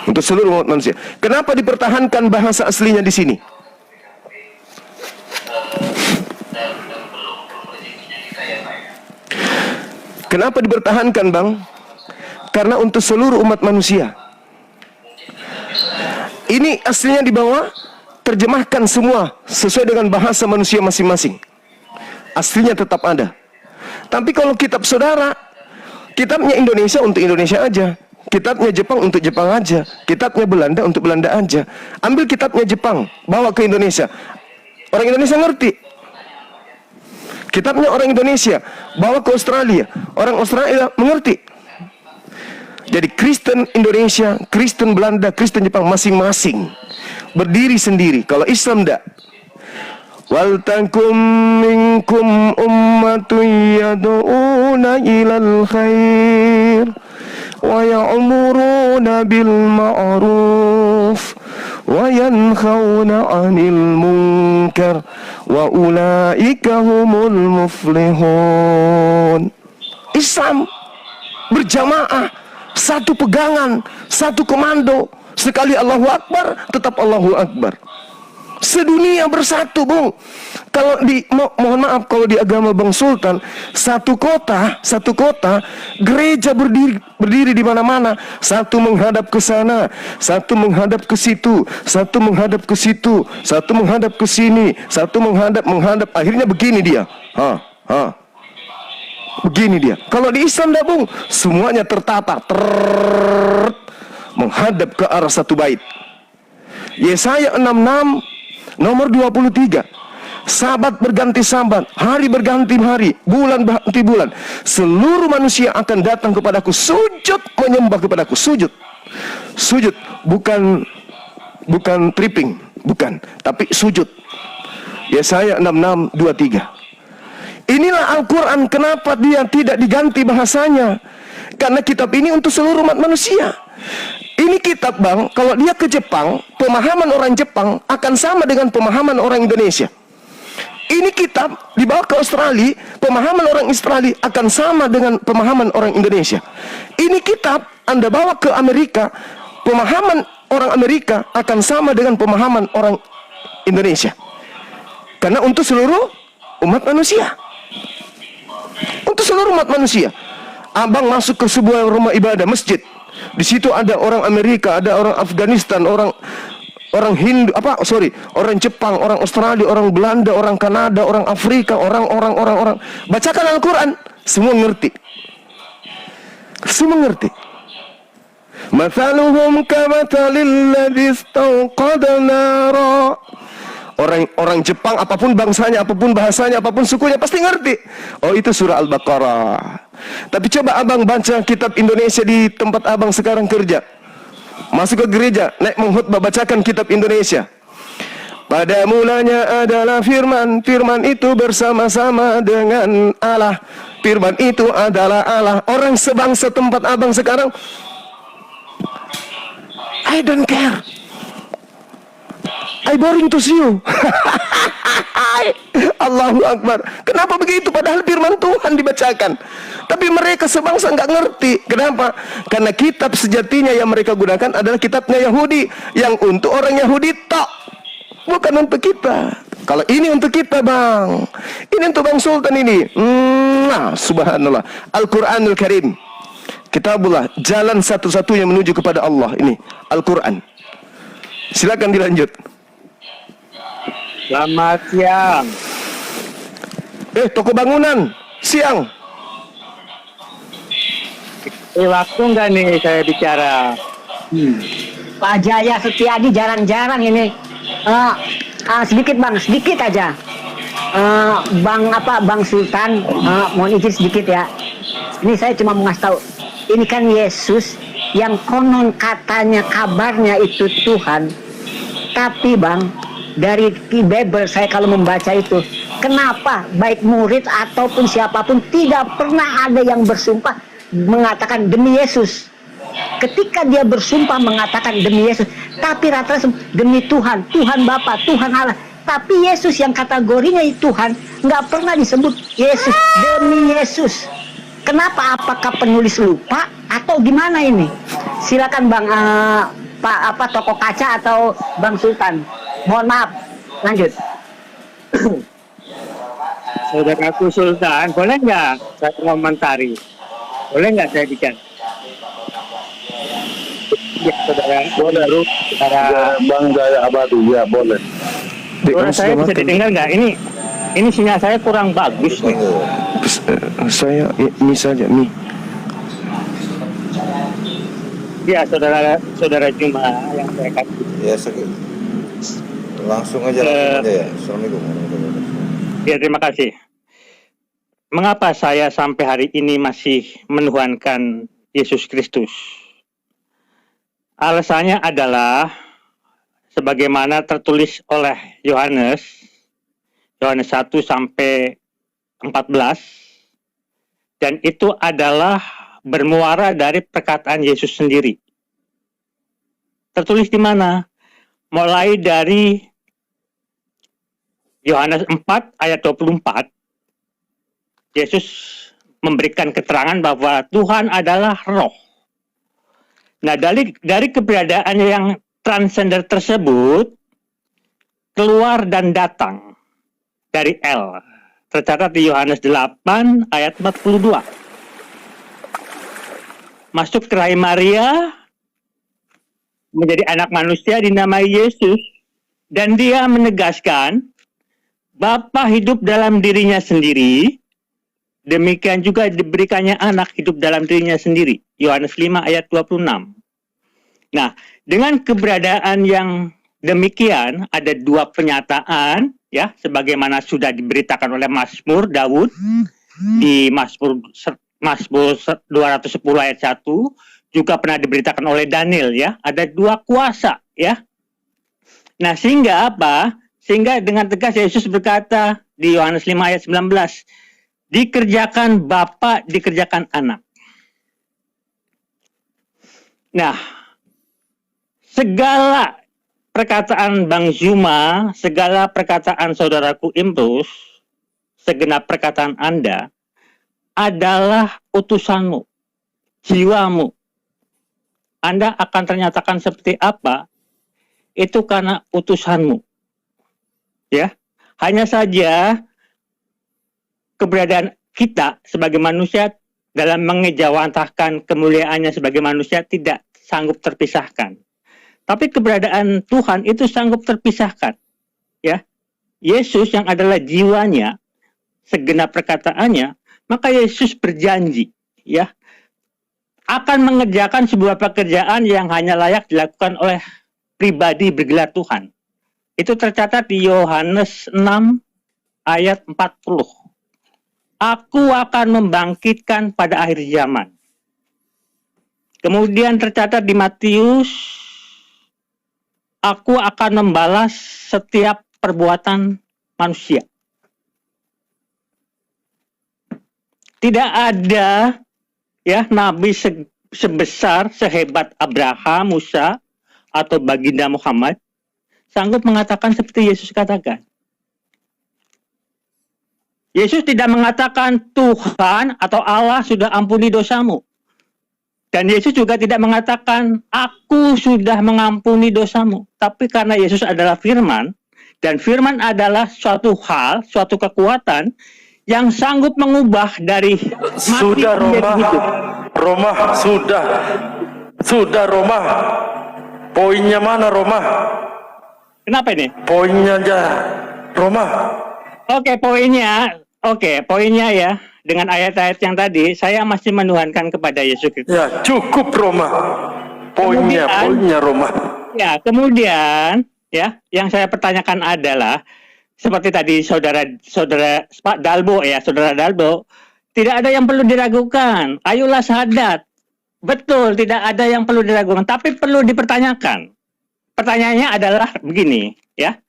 Untuk seluruh umat manusia. Kenapa dipertahankan bahasa aslinya di sini? Kenapa dipertahankan, Bang? Karena untuk seluruh umat manusia. Ini aslinya di bawah, terjemahkan semua sesuai dengan bahasa manusia masing-masing. Aslinya tetap ada. Tapi kalau kitab saudara, kitabnya Indonesia untuk Indonesia aja, kitabnya Jepang untuk Jepang aja, kitabnya Belanda untuk Belanda aja. Ambil kitabnya Jepang, bawa ke Indonesia. Orang Indonesia ngerti. Kitabnya orang Indonesia, bawa ke Australia. Orang Australia mengerti. Jadi Kristen Indonesia, Kristen Belanda, Kristen Jepang masing-masing berdiri sendiri. Kalau Islam enggak. Wal takum minkum ummatun yad'una ilal khair wa ya'muruna bil ma'ruf wa yanhauna 'anil munkar wa ulaika humul muflihun. Islam berjamaah, satu pegangan, satu komando. Sekali Allahu Akbar, tetap Allahu Akbar. Sedunia bersatu, Bung. Kalau mohon maaf, kalau di agama Bang Sultan, satu kota, gereja berdiri di mana-mana. Satu menghadap ke sana, satu menghadap ke situ, satu menghadap ke situ, satu menghadap ke sini, satu menghadap. Akhirnya begini dia. Begini dia. Kalau di Islam dah, Bung, semuanya tertata, menghadap ke arah satu bait. Yesaya 66 nomor 23. Sabat berganti sabat, hari berganti hari, bulan berganti bulan. Seluruh manusia akan datang kepadaku, sujud menyembah kepadaku, sujud. Sujud bukan tripping, bukan, tapi sujud. Yesaya 66 23. Inilah Al-Quran. Kenapa dia tidak diganti bahasanya? Karena kitab ini untuk seluruh umat manusia. Ini kitab, Bang, kalau dia ke Jepang, pemahaman orang Jepang akan sama dengan pemahaman orang Indonesia. Ini kitab dibawa ke Australia, pemahaman orang Australia akan sama dengan pemahaman orang Indonesia. Ini kitab Anda bawa ke Amerika, pemahaman orang Amerika akan sama dengan pemahaman orang Indonesia. Karena untuk seluruh umat manusia. Untuk seluruh umat manusia. Abang masuk ke sebuah rumah ibadah, masjid. Di situ ada orang Amerika, ada orang Afghanistan, orang Hindu, orang Jepang, orang Australia, orang Belanda, orang Kanada, orang Afrika, orang. Bacakan Al-Quran, semua ngerti. Semua ngerti. Mathaluhum kamathalil ladzi istawqada nara. Orang Jepang, apapun bangsanya, apapun bahasanya, apapun sukunya, pasti ngerti. Oh, itu surah Al-Baqarah. Tapi coba abang baca kitab Indonesia di tempat abang sekarang kerja. Masuk ke gereja, naik mengkhutbah, bacakan kitab Indonesia. Pada mulanya adalah firman, firman itu bersama-sama dengan Allah. Firman itu adalah Allah. Orang sebangsa tempat abang sekarang, I don't care. I boring to see you. Allahu Akbar. Kenapa begitu? Padahal firman Tuhan dibacakan. Tapi mereka sebangsa nggak ngerti. Kenapa? Karena kitab sejatinya yang mereka gunakan adalah kitabnya Yahudi, yang untuk orang Yahudi tok, bukan untuk kita. Kalau ini untuk kita, Bang. Ini untuk Bang Sultan ini. Subhanallah. Al-Quranul Karim, Kitabullah, jalan satu-satunya menuju kepada Allah. Ini Al-Quran. Silakan dilanjut. Selamat siang. Toko bangunan siang. Waktu enggak nih saya bicara? Pak Jaya Setiadi jarang-jarang ini. Sedikit Bang, sedikit aja. Bang Sultan, mohon izin sedikit ya. Ini saya cuma mau ngasih tahu. Ini kan Yesus yang konon katanya kabarnya itu Tuhan. Tapi Bang, dari Bible saya kalau membaca itu, kenapa baik murid ataupun siapapun tidak pernah ada yang bersumpah mengatakan demi Yesus. Ketika dia bersumpah mengatakan demi Yesus, tapi rata-rata demi Tuhan, Tuhan Bapa, Tuhan Allah. Tapi Yesus yang kategorinya Tuhan, nggak pernah disebut Yesus demi Yesus. Kenapa? Apakah penulis lupa atau gimana ini? Silakan Bang Pak toko kaca atau Bang Sultan. Mohon maaf. Lanjut. Saudaraku Sultan, boleh nggak saya komentari? Boleh nggak saya bicara? Ya, saudara. Boleh. Saudara. Ya, Bang Jaya Abadi, ya boleh. Suara saya bisa didengar nggak? Ini sinyal saya kurang bagus nih. Saya ini saja nih. Ya, saudara Juma yang saya kasih. Ya, langsung aja ya. Assalamualaikum. Ya, terima kasih. Mengapa saya sampai hari ini masih menuhankan Yesus Kristus? Alasannya adalah sebagaimana tertulis oleh Yohanes 1 sampai 14, dan itu adalah bermuara dari perkataan Yesus sendiri. Tertulis di mana? Mulai dari Yohanes 4 ayat 24, Yesus memberikan keterangan bahwa Tuhan adalah roh. Nah, dari keberadaan yang transender tersebut, keluar dan datang dari L. Tercatat di Yohanes 8 ayat 42. Masuk ke rahim Maria, menjadi anak manusia dinamai Yesus, dan dia menegaskan Bapa hidup dalam dirinya sendiri, demikian juga diberikannya anak hidup dalam dirinya sendiri. Yohanes 5 ayat 26. Nah, dengan keberadaan yang demikian, ada dua pernyataan, ya, sebagaimana sudah diberitakan oleh Mazmur Daud di Mazmur 210 ayat 1, juga pernah diberitakan oleh Daniel, ya, ada dua kuasa, ya. Nah, sehingga apa? Sehingga dengan tegas Yesus berkata di Yohanes 5 ayat 19, dikerjakan Bapa, dikerjakan Anak. Nah, segala perkataan Bang Zuma, segala perkataan saudaraku Imrus, segenap perkataan Anda adalah utusanmu, jiwamu. Anda akan ternyatakan seperti apa, itu karena utusanmu. Ya, hanya saja keberadaan kita sebagai manusia dalam mengejawantahkan kemuliaannya sebagai manusia tidak sanggup terpisahkan. Tapi keberadaan Tuhan itu sanggup terpisahkan. Ya, Yesus yang adalah jiwanya, segenap perkataannya, maka Yesus berjanji, ya, akan mengerjakan sebuah pekerjaan yang hanya layak dilakukan oleh pribadi bergelar Tuhan. Itu tercatat di Yohanes 6 ayat 40. Aku akan membangkitkan pada akhir zaman. Kemudian tercatat di Matius, aku akan membalas setiap perbuatan manusia. Tidak ada, ya, nabi sebesar, sehebat Abraham, Musa, atau baginda Muhammad sanggup mengatakan seperti Yesus katakan. Yesus tidak mengatakan Tuhan atau Allah sudah ampuni dosamu. Dan Yesus juga tidak mengatakan aku sudah mengampuni dosamu. Tapi karena Yesus adalah firman, dan firman adalah suatu hal, suatu kekuatan yang sanggup mengubah dari mati Sudah menjadi hidup. Roma, sudah Roma. Poinnya mana Roma? Kenapa ini? Poinnya aja Roma. Oke, poinnya ya. Dengan ayat-ayat yang tadi, saya masih menuhankan kepada Yesus Kristus. Ya, cukup Roma. Poinnya Roma. Ya, kemudian ya, yang saya pertanyakan adalah seperti tadi saudara Pak Dalbo, ya, saudara Dalbo, tidak ada yang perlu diragukan. Ayolah syahadat. Betul, tidak ada yang perlu diragukan, tapi perlu dipertanyakan. Pertanyaannya adalah begini, ya.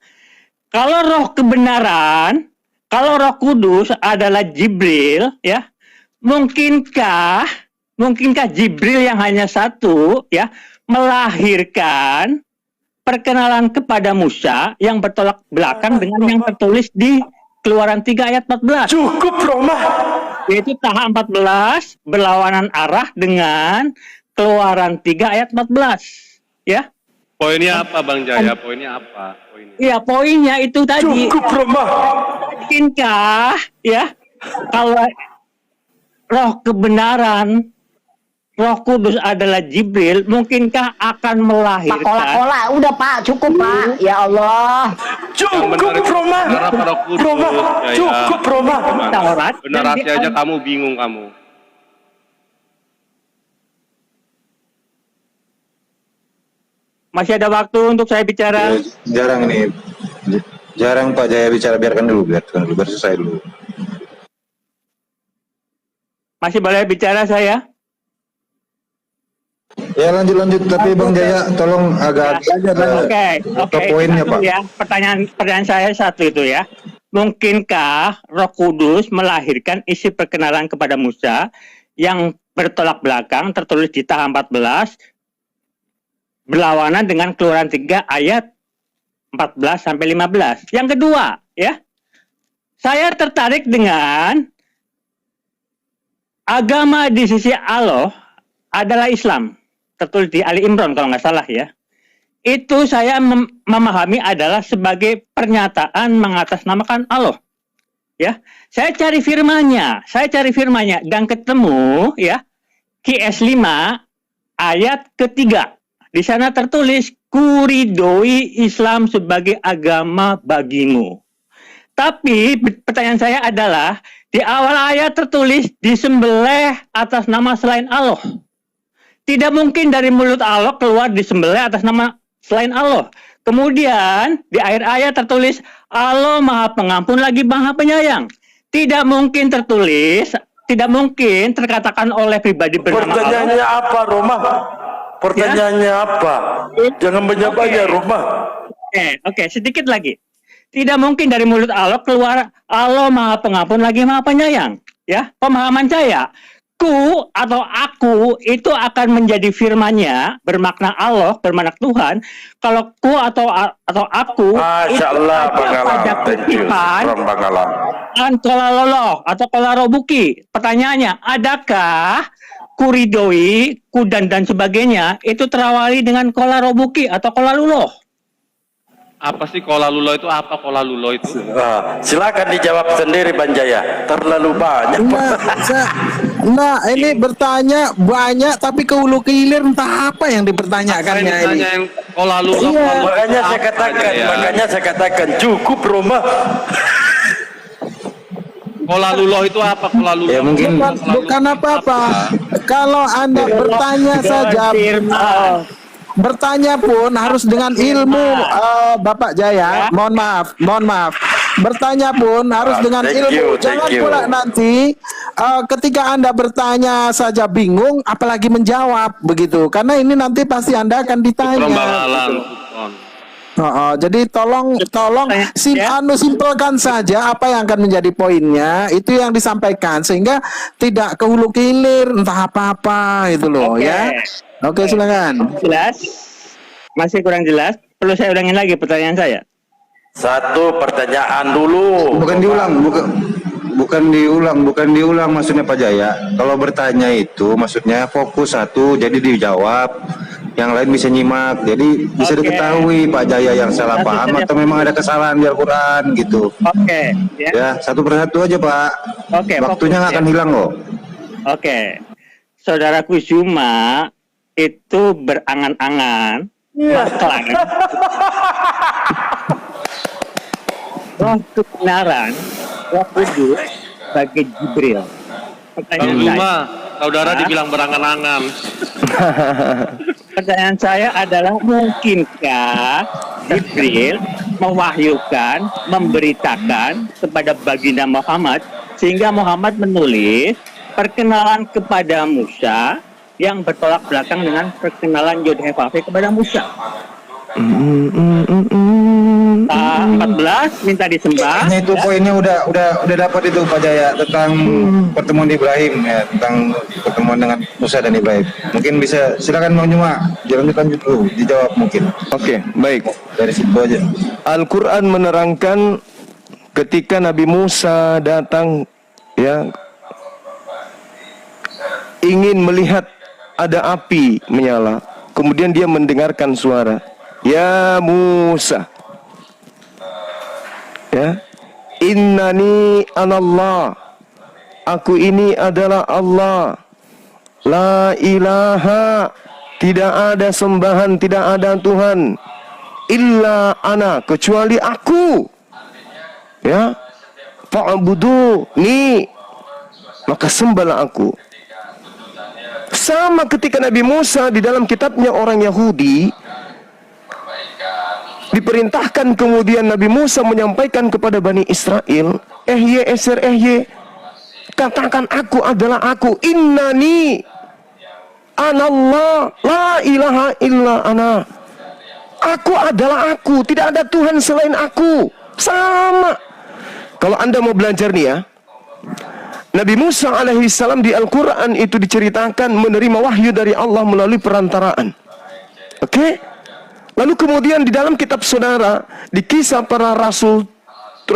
Kalau roh kebenaran, kalau Roh Kudus adalah Jibril, ya, mungkinkah Jibril yang hanya satu, ya, melahirkan perkenalan kepada Musa yang bertolak belakang dengan yang tertulis di Keluaran 3 ayat 14. Cukup Roma. Yaitu tahap 14 berlawanan arah dengan Keluaran 3 ayat 14, ya. Poinnya apa Bang Jaya? Poinnya apa? Poinnya. Iya, poinnya itu tadi. Cukup Roma. Mungkinkah ya kalau roh kebenaran, Roh Kudus adalah Jibril, mungkinkah akan Pak melahirkan? kola-kola, udah Pak, cukup Pak. Ya Allah. Cukup Roma. Benar Roh Kudus, Roma. Jaya. Cukup Roma. Gimana? Taurat Benar dan hati aja kamu bingung kamu. Masih ada waktu untuk saya bicara. Jarang ini. Jarang Pak Jaya bicara, biarkan dulu biar selesai dulu. Masih boleh bicara saya? Ya lanjut tapi Bang Jaya tolong agak Oke. ke poinnya Satu Pak. ya. Pertanyaan saya satu itu ya. Mungkinkah Roh Kudus melahirkan isi perkenalan kepada Musa yang bertolak belakang tertulis di Taha 14 berlawanan dengan Keluaran 3 ayat 14 sampai 15. Yang kedua, ya. Saya tertarik dengan agama di sisi Allah adalah Islam. Tertulis di Ali Imran kalau nggak salah ya. Itu saya memahami adalah sebagai pernyataan mengatasnamakan Allah. Ya, saya cari firman-Nya dan ketemu ya QS 5 ayat ketiga. Di sana tertulis kuridoi Islam sebagai agama bagimu. Tapi pertanyaan saya adalah di awal ayat tertulis disembelih atas nama selain Allah. Tidak mungkin dari mulut Allah keluar disembelih atas nama selain Allah. Kemudian di akhir ayat tertulis Allah Maha Pengampun lagi Maha Penyayang. Tidak mungkin terkatakan oleh pribadi bernama Allah. Pertanyaannya apa Roma? Pertanyaannya apa? Jangan banyak-banyak Roma. Oke, sedikit lagi. Tidak mungkin dari mulut Allah keluar Allah Maha Pengampun lagi Maha Penyayang. Ya, pemahaman saya, ku atau aku itu akan menjadi firman-Nya bermakna Allah, bermakna Tuhan. Kalau ku atau aku Masya Allah, Bangalam. Thank you, from Bangalam. Kola loloh atau kola robuki. Pertanyaannya, adakah kuridoi, kudan dan sebagainya itu terawali dengan kola robuki atau kola luloh? Apa sih kola lulo itu? Apa kola lulo itu? Silakan dijawab sendiri Bang Jaya. Terlalu banyak. Nah, ini bertanya banyak tapi ke hulu ke hilir entah apa yang dipertanyakannya ini. Tanyain kola lulo. Iya. Makanya saya katakan cukup Roma. Kola lulo itu apa? Kola lulo. Ya mungkin Bukan apa-apa. Kalau Anda bertanya saja, bertanya pun harus dengan ilmu, Bapak Jaya. Mohon maaf. Bertanya pun harus dengan ilmu. Jangan pula nanti ketika Anda bertanya saja bingung, apalagi menjawab begitu. Karena ini nanti pasti Anda akan ditanya. Jadi tolong simpelkan saja apa yang akan menjadi poinnya, itu yang disampaikan sehingga tidak ke hulu ke hilir entah apa-apa itu loh. Ya. Oke, silakan. Jelas? Masih kurang jelas? Perlu saya ulangin lagi pertanyaan saya? Satu pertanyaan dulu. bukan diulang maksudnya Pak Jaya. Kalau bertanya itu maksudnya fokus satu, jadi dijawab, yang lain bisa nyimak, jadi bisa diketahui Pak Jaya yang salah paham atau memang ada kesalahan di Al-Quran gitu. Ya, satu persatu aja Pak. Waktunya nggak akan hilang kok. Saudaraku Zuma itu berangan-angan roh kebenaran, Roh Kudus sebagai Jibril. Pertanyaan saya, saudara dibilang berangan-angan. Pertanyaan saya adalah mungkinkah Jibril mewahyukan, memberitakan kepada baginda Muhammad sehingga Muhammad menulis perkenalan kepada Musa yang bertolak belakang dengan perkenalan Yod-Heh-Vav-Heh kepada Musa. 14 minta disembah. Nah, itu poinnya udah dapat itu Pak Jaya tentang pertemuan Ibrahim ya, tentang pertemuan dengan Musa dan Ibrahim. Mungkin bisa silakan Bang Juma, lanjut dulu dijawab mungkin. Oke, baik. Dari situ aja. Al-Quran menerangkan ketika Nabi Musa datang ya ingin melihat ada api menyala, kemudian dia mendengarkan suara. Ya Musa, ya, innani anallah, aku ini adalah Allah, la ilaha, tidak ada sembahan, tidak ada Tuhan, illa ana, kecuali aku, ya, fa'buduni, maka sembahlah aku. Sama ketika Nabi Musa di dalam kitabnya orang Yahudi diperintahkan, kemudian Nabi Musa menyampaikan kepada Bani Israel, katakan aku adalah aku, innani anallah, la ilaha illa ana, aku adalah aku, tidak ada Tuhan selain aku. Sama. Kalau Anda mau belajar nih ya, Nabi Musa alaihissalam di Al-Quran itu diceritakan menerima wahyu dari Allah melalui perantaraan. Oke? Lalu kemudian di dalam kitab saudara, di kisah para rasul 7,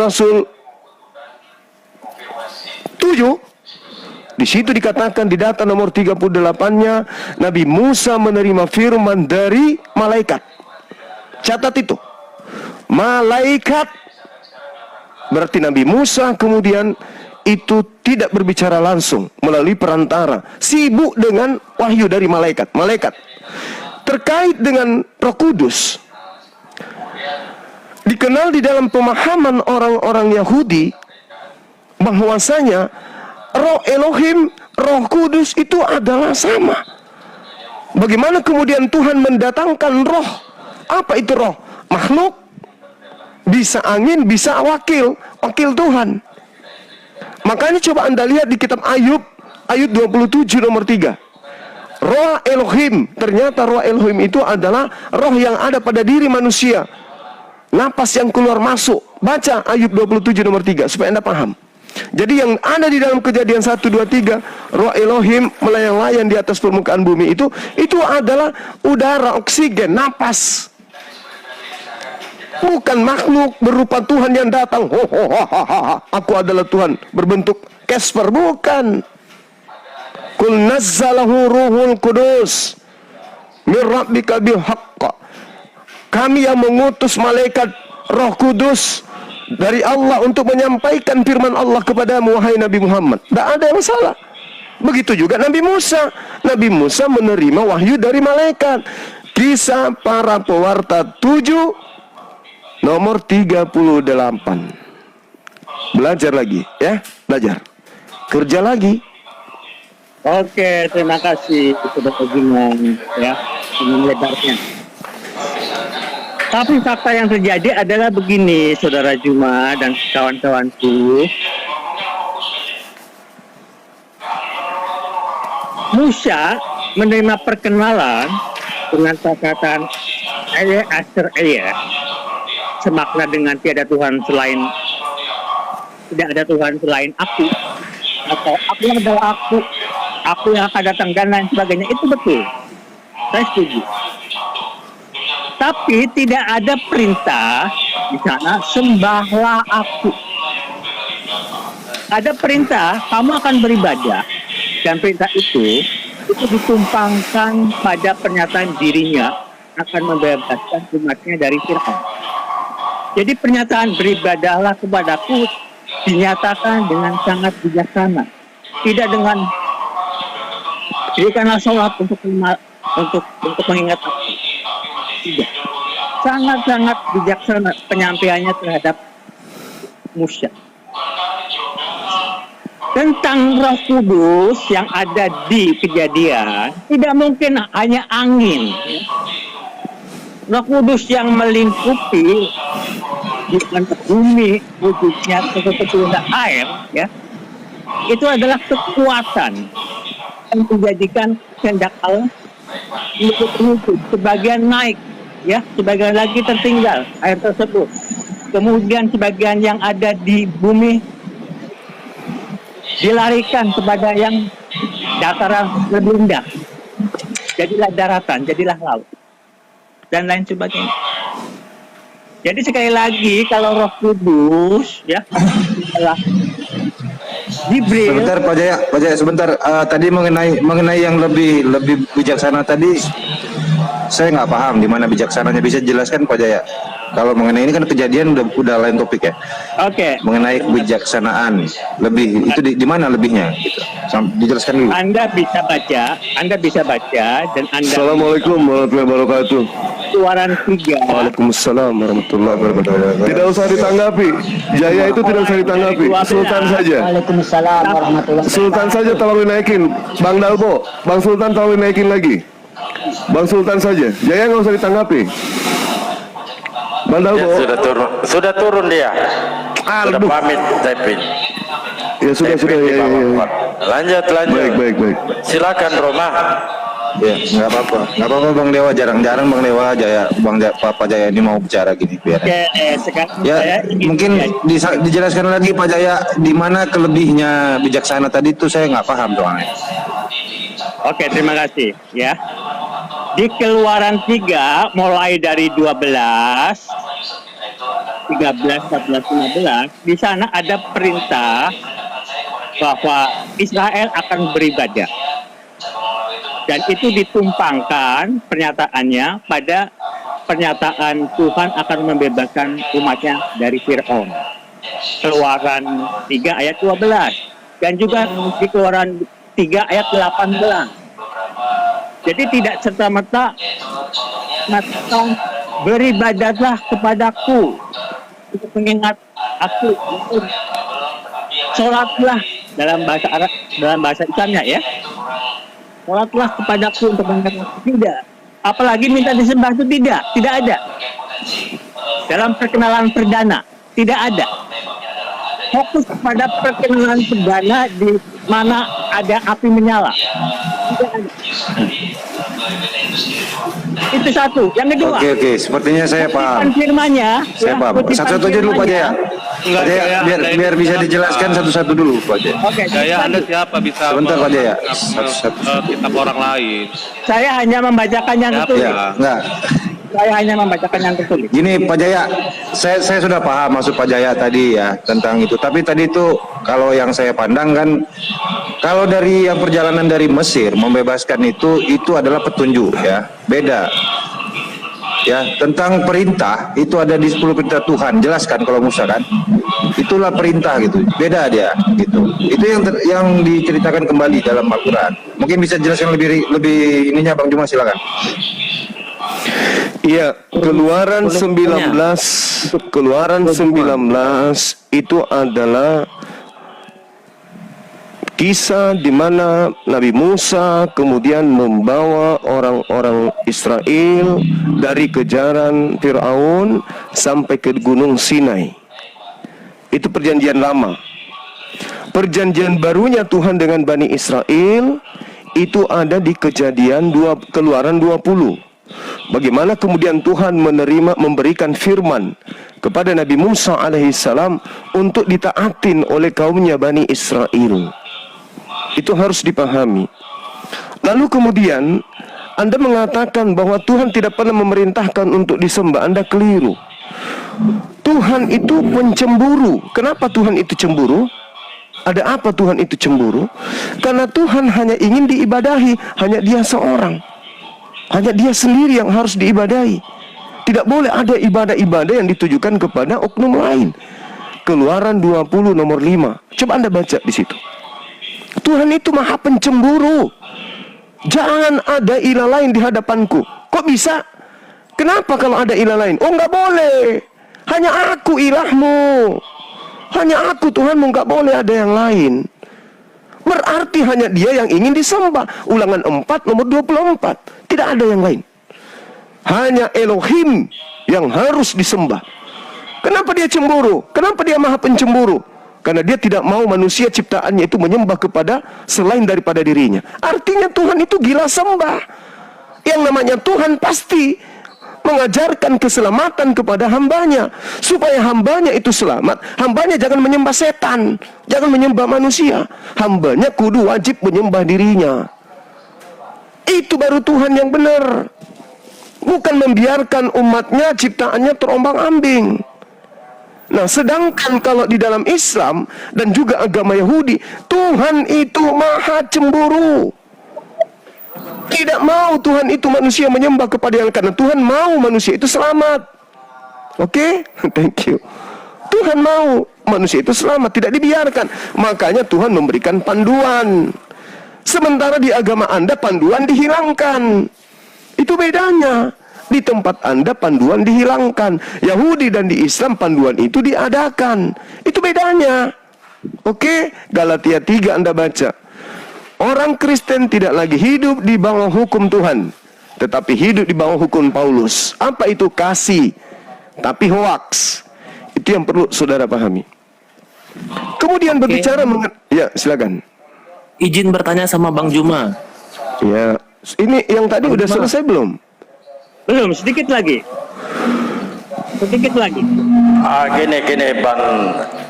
di situ dikatakan di data nomor 38-nya, Nabi Musa menerima firman dari malaikat. Catat itu. Malaikat. Berarti Nabi Musa kemudian itu tidak berbicara langsung melalui perantara, sibuk dengan wahyu dari malaikat. Terkait dengan Roh Kudus, dikenal di dalam pemahaman orang-orang Yahudi bahwasanya Roh Elohim, Roh Kudus itu adalah sama. Bagaimana kemudian Tuhan mendatangkan roh? Apa itu roh? Makhluk, bisa angin, bisa wakil Tuhan. Makanya coba Anda lihat di kitab Ayub, ayat 27 nomor 3. Roh Elohim, ternyata roh Elohim itu adalah roh yang ada pada diri manusia. Napas yang keluar masuk. Baca Ayub 27 nomor 3 supaya Anda paham. Jadi yang ada di dalam Kejadian 1, 2, 3, roh Elohim melayang-layang di atas permukaan bumi itu adalah udara, oksigen, napas. Bukan makhluk berupa Tuhan yang datang, aku adalah Tuhan berbentuk Casper, bukan. Kul nazzalahu ruhul kudus min rabbika bil haqq. Kami yang mengutus malaikat Roh Kudus dari Allah untuk menyampaikan firman Allah kepadamu, wahai Nabi Muhammad. Tidak ada yang salah. Begitu juga Nabi Musa. Nabi Musa menerima wahyu dari malaikat. Kisah para pewarta 7 nomor 38. Belajar lagi ya, belajar. Kerja lagi. Oke, terima kasih sudah Bagaimana ya melebarnya. Tapi fakta yang terjadi adalah begini, Saudara Juma dan kawan-kawanku. Musa menerima perkenalan dengan perkataan ayah asr ayah, semakna dengan tidak ada Tuhan selain aku, atau aku adalah aku yang akan datang dan lain sebagainya. Itu betul, saya setuju. Tapi tidak ada perintah di sana sembahlah aku. Ada perintah kamu akan beribadah, dan perintah itu ditumpangkan pada pernyataan dirinya akan membebaskan umatnya dari Fir'aun. Jadi pernyataan beribadahlah kepadaku dinyatakan dengan sangat bijaksana, tidak dengan dirikanlah sholat untuk mengingat aku. Tidak, sangat bijaksana penyampaiannya terhadap Musa. Tentang Roh Kudus yang ada di Kejadian, tidak mungkin hanya angin. Roh Kudus yang melingkupi bukan bumi, wujudnya seperti air, ya, itu adalah kekuatan yang menjadikan kehendak Allah untuk sebagian naik, ya, sebagian lagi tertinggal air tersebut. Kemudian sebagian yang ada di bumi dilarikan kepada yang dataran lebih rendah. Jadilah daratan, jadilah laut, dan lain sebagainya. Jadi sekali lagi, kalau Roh Kudus, ya, adalah Jibril. Sebentar Pak Jaya sebentar. Tadi mengenai yang lebih bijaksana tadi, saya nggak paham di mana bijaksananya, bisa jelaskan Pak Jaya? Kalau mengenai ini kan kejadian udah lain topik ya. Oke. Mengenai kebijaksanaan lebih itu di mana lebihnya gitu. Dijelaskan dulu. Anda bisa baca dan Anda Assalamualaikum warahmatullahi wabarakatuh. Keluaran 3. Waalaikumsalam warahmatullahi wabarakatuh. Tidak usah ditanggapi. Jaya itu tidak usah ditanggapi. Sultan saja. Waalaikumsalam warahmatullahi wabarakatuh. Sultan saja tolong dinaikin. Bang Dalbo, Bang Sultan tolong dinaikin lagi. Bang Sultan saja. Jaya nggak usah ditanggapi. Bang Ya, Dalbo. sudah turun dia. Sudah Aduh. pamit typing. Ya sudah Typing di ya. bawah. Lanjut. Baik. Silakan Roma. Ya, nggak apa-apa Bang Dewa, jarang-jarang Bang Dewa Pak Jaya ini mau bicara gini biar. Oke, sekarang Ya, saya ingin mungkin dijelaskan lagi Pak Jaya di mana kelebihnya bijaksana tadi itu saya nggak paham soalnya. Oke, terima kasih ya. Di Keluaran 3 mulai dari 12, 13, 14, 15 di sana ada perintah bahwa Israel akan beribadah. Dan itu ditumpangkan pernyataannya pada pernyataan Tuhan akan membebaskan umatnya dari Fir'aun. Keluaran 3 ayat 12 dan juga di Keluaran 3 ayat 18. Jadi tidak serta-merta mengatakan beribadahlah kepadaku untuk mengingat aku. Sholatlah dalam bahasa Arab, dalam bahasa Islamnya ya. Sholatlah kepadaku untuk mengingat aku. Tidak. Apalagi minta disembah itu tidak ada. Dalam perkenalan perdana tidak ada. Fokus pada perkenalan perdana di mana ada api menyala. Tidak ada. Itu satu. Yang kedua. Oke, sepertinya saya paham. Firmannya. Saya paham. Satu-satu aja dulu Pak Jaya. Pak Jaya, biar bisa dijelaskan satu-satu dulu Pak Jaya. Oke. Jaya, Anda siapa bisa Sebentar, Pak Jaya. kitab orang lain? Saya hanya membacakan yang Siapa? tertulis. Ya, enggak. Saya hanya membacakan yang tertulis. Gini Pak Jaya, saya sudah paham maksud Pak Jaya tadi ya tentang itu. Tapi tadi itu kalau yang saya pandang kan, kalau dari yang perjalanan dari Mesir membebaskan itu adalah petunjuk ya, beda. Ya, tentang perintah itu ada di 10 perintah Tuhan, jelaskan kalau Musa kan. Itulah perintah gitu. Beda dia gitu. Itu yang diceritakan kembali dalam Al-Qur'an. Mungkin bisa jelaskan lebih ininya Bang Juma, silakan. Iya, Keluaran 19 itu adalah kisah di mana Nabi Musa kemudian membawa orang-orang Israel dari kejaran Fir'aun sampai ke Gunung Sinai. Itu perjanjian lama. Perjanjian barunya Tuhan dengan Bani Israel itu ada di Keluaran 20. Bagaimana kemudian Tuhan memberikan firman kepada Nabi Musa alaihissalam untuk ditaatin oleh kaumnya Bani Israel. Itu harus dipahami. Lalu kemudian Anda mengatakan bahwa Tuhan tidak pernah memerintahkan untuk disembah. Anda keliru. Tuhan itu pencemburu. Kenapa Tuhan itu cemburu? Ada apa Tuhan itu cemburu? Karena Tuhan hanya ingin diibadahi, hanya Dia seorang. Hanya Dia sendiri yang harus diibadahi. Tidak boleh ada ibadah-ibadah yang ditujukan kepada oknum lain. Keluaran 20 nomor 5. Coba Anda baca di situ. Tuhan itu maha pencemburu. Jangan ada ilah lain di hadapanku. Kok bisa? Kenapa kalau ada ilah lain? Oh, nggak boleh. Hanya aku ilahmu. Hanya aku Tuhanmu, nggak boleh ada yang lain. Berarti hanya Dia yang ingin disembah. Ulangan 4 nomor 24. Tidak ada yang lain. Hanya Elohim yang harus disembah. Kenapa Dia cemburu? Kenapa Dia maha pencemburu? Karena Dia tidak mau manusia ciptaannya itu menyembah kepada selain daripada dirinya. Artinya Tuhan itu gila sembah. Yang namanya Tuhan pasti mengajarkan keselamatan kepada hambanya. Supaya hambanya itu selamat, hambanya jangan menyembah setan, jangan menyembah manusia. Hambanya kudu wajib menyembah dirinya. Itu baru Tuhan yang benar. Bukan membiarkan umatnya, ciptaannya terombang-ambing. Nah, sedangkan kalau di dalam Islam dan juga agama Yahudi, Tuhan itu maha cemburu. Tidak mau Tuhan itu manusia menyembah kepada yang karena Tuhan mau manusia itu selamat. Oke? Thank you. Tuhan mau manusia itu selamat, tidak dibiarkan. Makanya Tuhan memberikan panduan. Sementara di agama Anda panduan dihilangkan. Itu bedanya. Di tempat Anda panduan dihilangkan. Yahudi dan di Islam panduan itu diadakan. Itu bedanya. Oke? Galatia 3 Anda baca. Orang Kristen tidak lagi hidup di bawah hukum Tuhan, tetapi hidup di bawah hukum Paulus. Apa itu? Kasih, tapi hoaks. Itu yang perlu saudara pahami. Kemudian berbicara ya, silakan. Izin bertanya sama Bang Juma. Ya, ini yang tadi udah selesai belum? Belum, sedikit lagi. Sedikit lagi. Gini Bang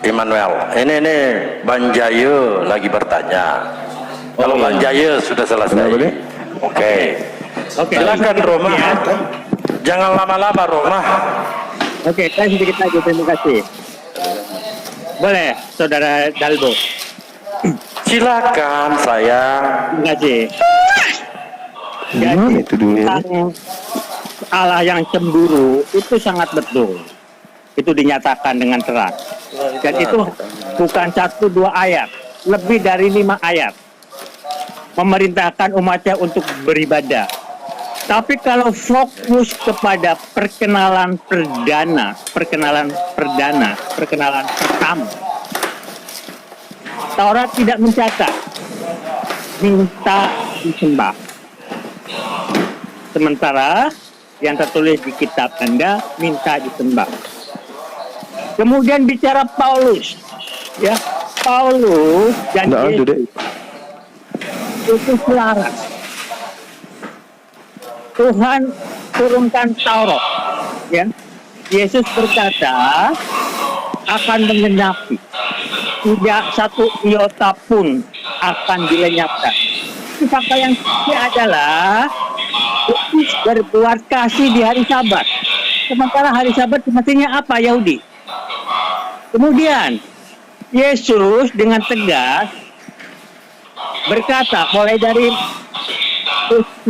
Immanuel. Ini Bang Jayo lagi bertanya. Kalau Bang Jayo sudah selesai. Oke. Silakan Roma. Jangan lama-lama Roma. Oke, saya sedikit lagi, terima kasih. Boleh, Saudara Dalbo. Silakan saya. Terima kasih. Jadi, tentang Allah yang cemburu itu sangat betul. Itu dinyatakan dengan terang. Dan itu bukan 1-2 ayat, lebih dari 5 ayat. Memerintahkan umatnya untuk beribadah. Tapi kalau fokus kepada perkenalan pertama, Taurat tidak mencatat minta disembah. Sementara yang tertulis di kitab Anda minta disembah. Kemudian bicara Paulus, ya Paulus dan Yesus itu selaras. Tuhan turunkan Taurat, ya. Yesus berkata akan mengenapi, tidak satu iota pun akan dilenyapkan. Fakta yang adalah Yesus berbuat kasih di hari Sabat. Sementara hari Sabat semestinya apa? Yahudi. Kemudian Yesus dengan tegas berkata mulai dari 5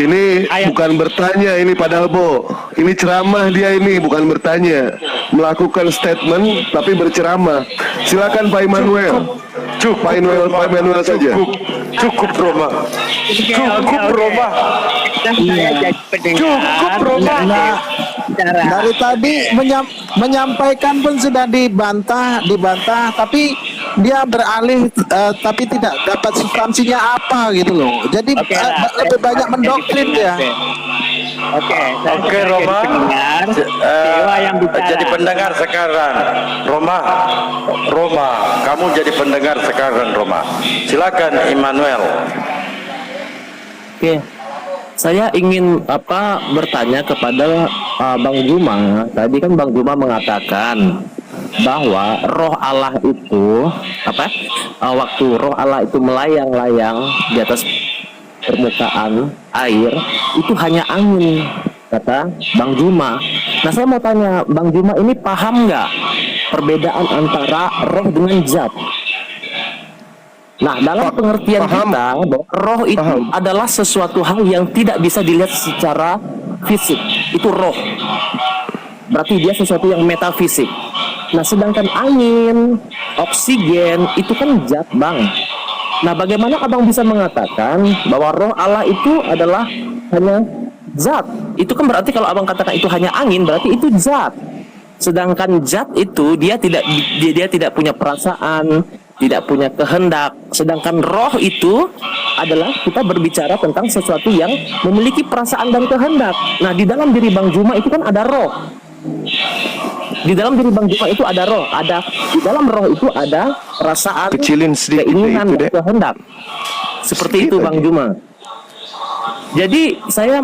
ini ayat. Bukan bertanya ini padahal ini ceramah dia ini, bukan bertanya, melakukan statement tapi berceramah. Silakan Pak Immanuel. Pak Immanuel saja. Cukup Roma. Cukup Roma. Cukup Roma. Dari tadi menyampaikan pun sudah dibantah, tapi dia beralih tapi tidak dapat substansinya apa gitu loh. Jadi lebih banyak mendoktrin dia. Oke Roma. Jadi pendengar sekarang. Roma, kamu jadi pendengar sekarang Roma. Silakan Immanuel. Oke. Saya ingin bertanya kepada Bang Juma. Tadi kan Bang Juma mengatakan bahwa Roh Allah itu waktu Roh Allah itu melayang-layang di atas permukaan air itu hanya angin, kata Bang Juma. Nah saya mau tanya Bang Juma, ini paham nggak perbedaan antara roh dengan zat? Nah, dalam pengertian kita, bahwa roh itu adalah sesuatu hal yang tidak bisa dilihat secara fisik. Itu roh. Berarti dia sesuatu yang metafisik. Nah, sedangkan angin, oksigen, itu kan zat, Bang. Nah, bagaimana Abang bisa mengatakan bahwa roh Allah itu adalah hanya zat? Itu kan berarti kalau Abang katakan itu hanya angin, berarti itu zat. Sedangkan zat itu dia tidak punya perasaan, tidak punya kehendak. Sedangkan roh itu adalah kita berbicara tentang sesuatu yang memiliki perasaan dan kehendak. Nah, di dalam diri Bang Juma itu kan ada roh. Di dalam diri Bang Juma itu ada roh. Di dalam roh itu ada perasaan, keinginan, dan kehendak. Seperti itu Bang Juma. Jadi saya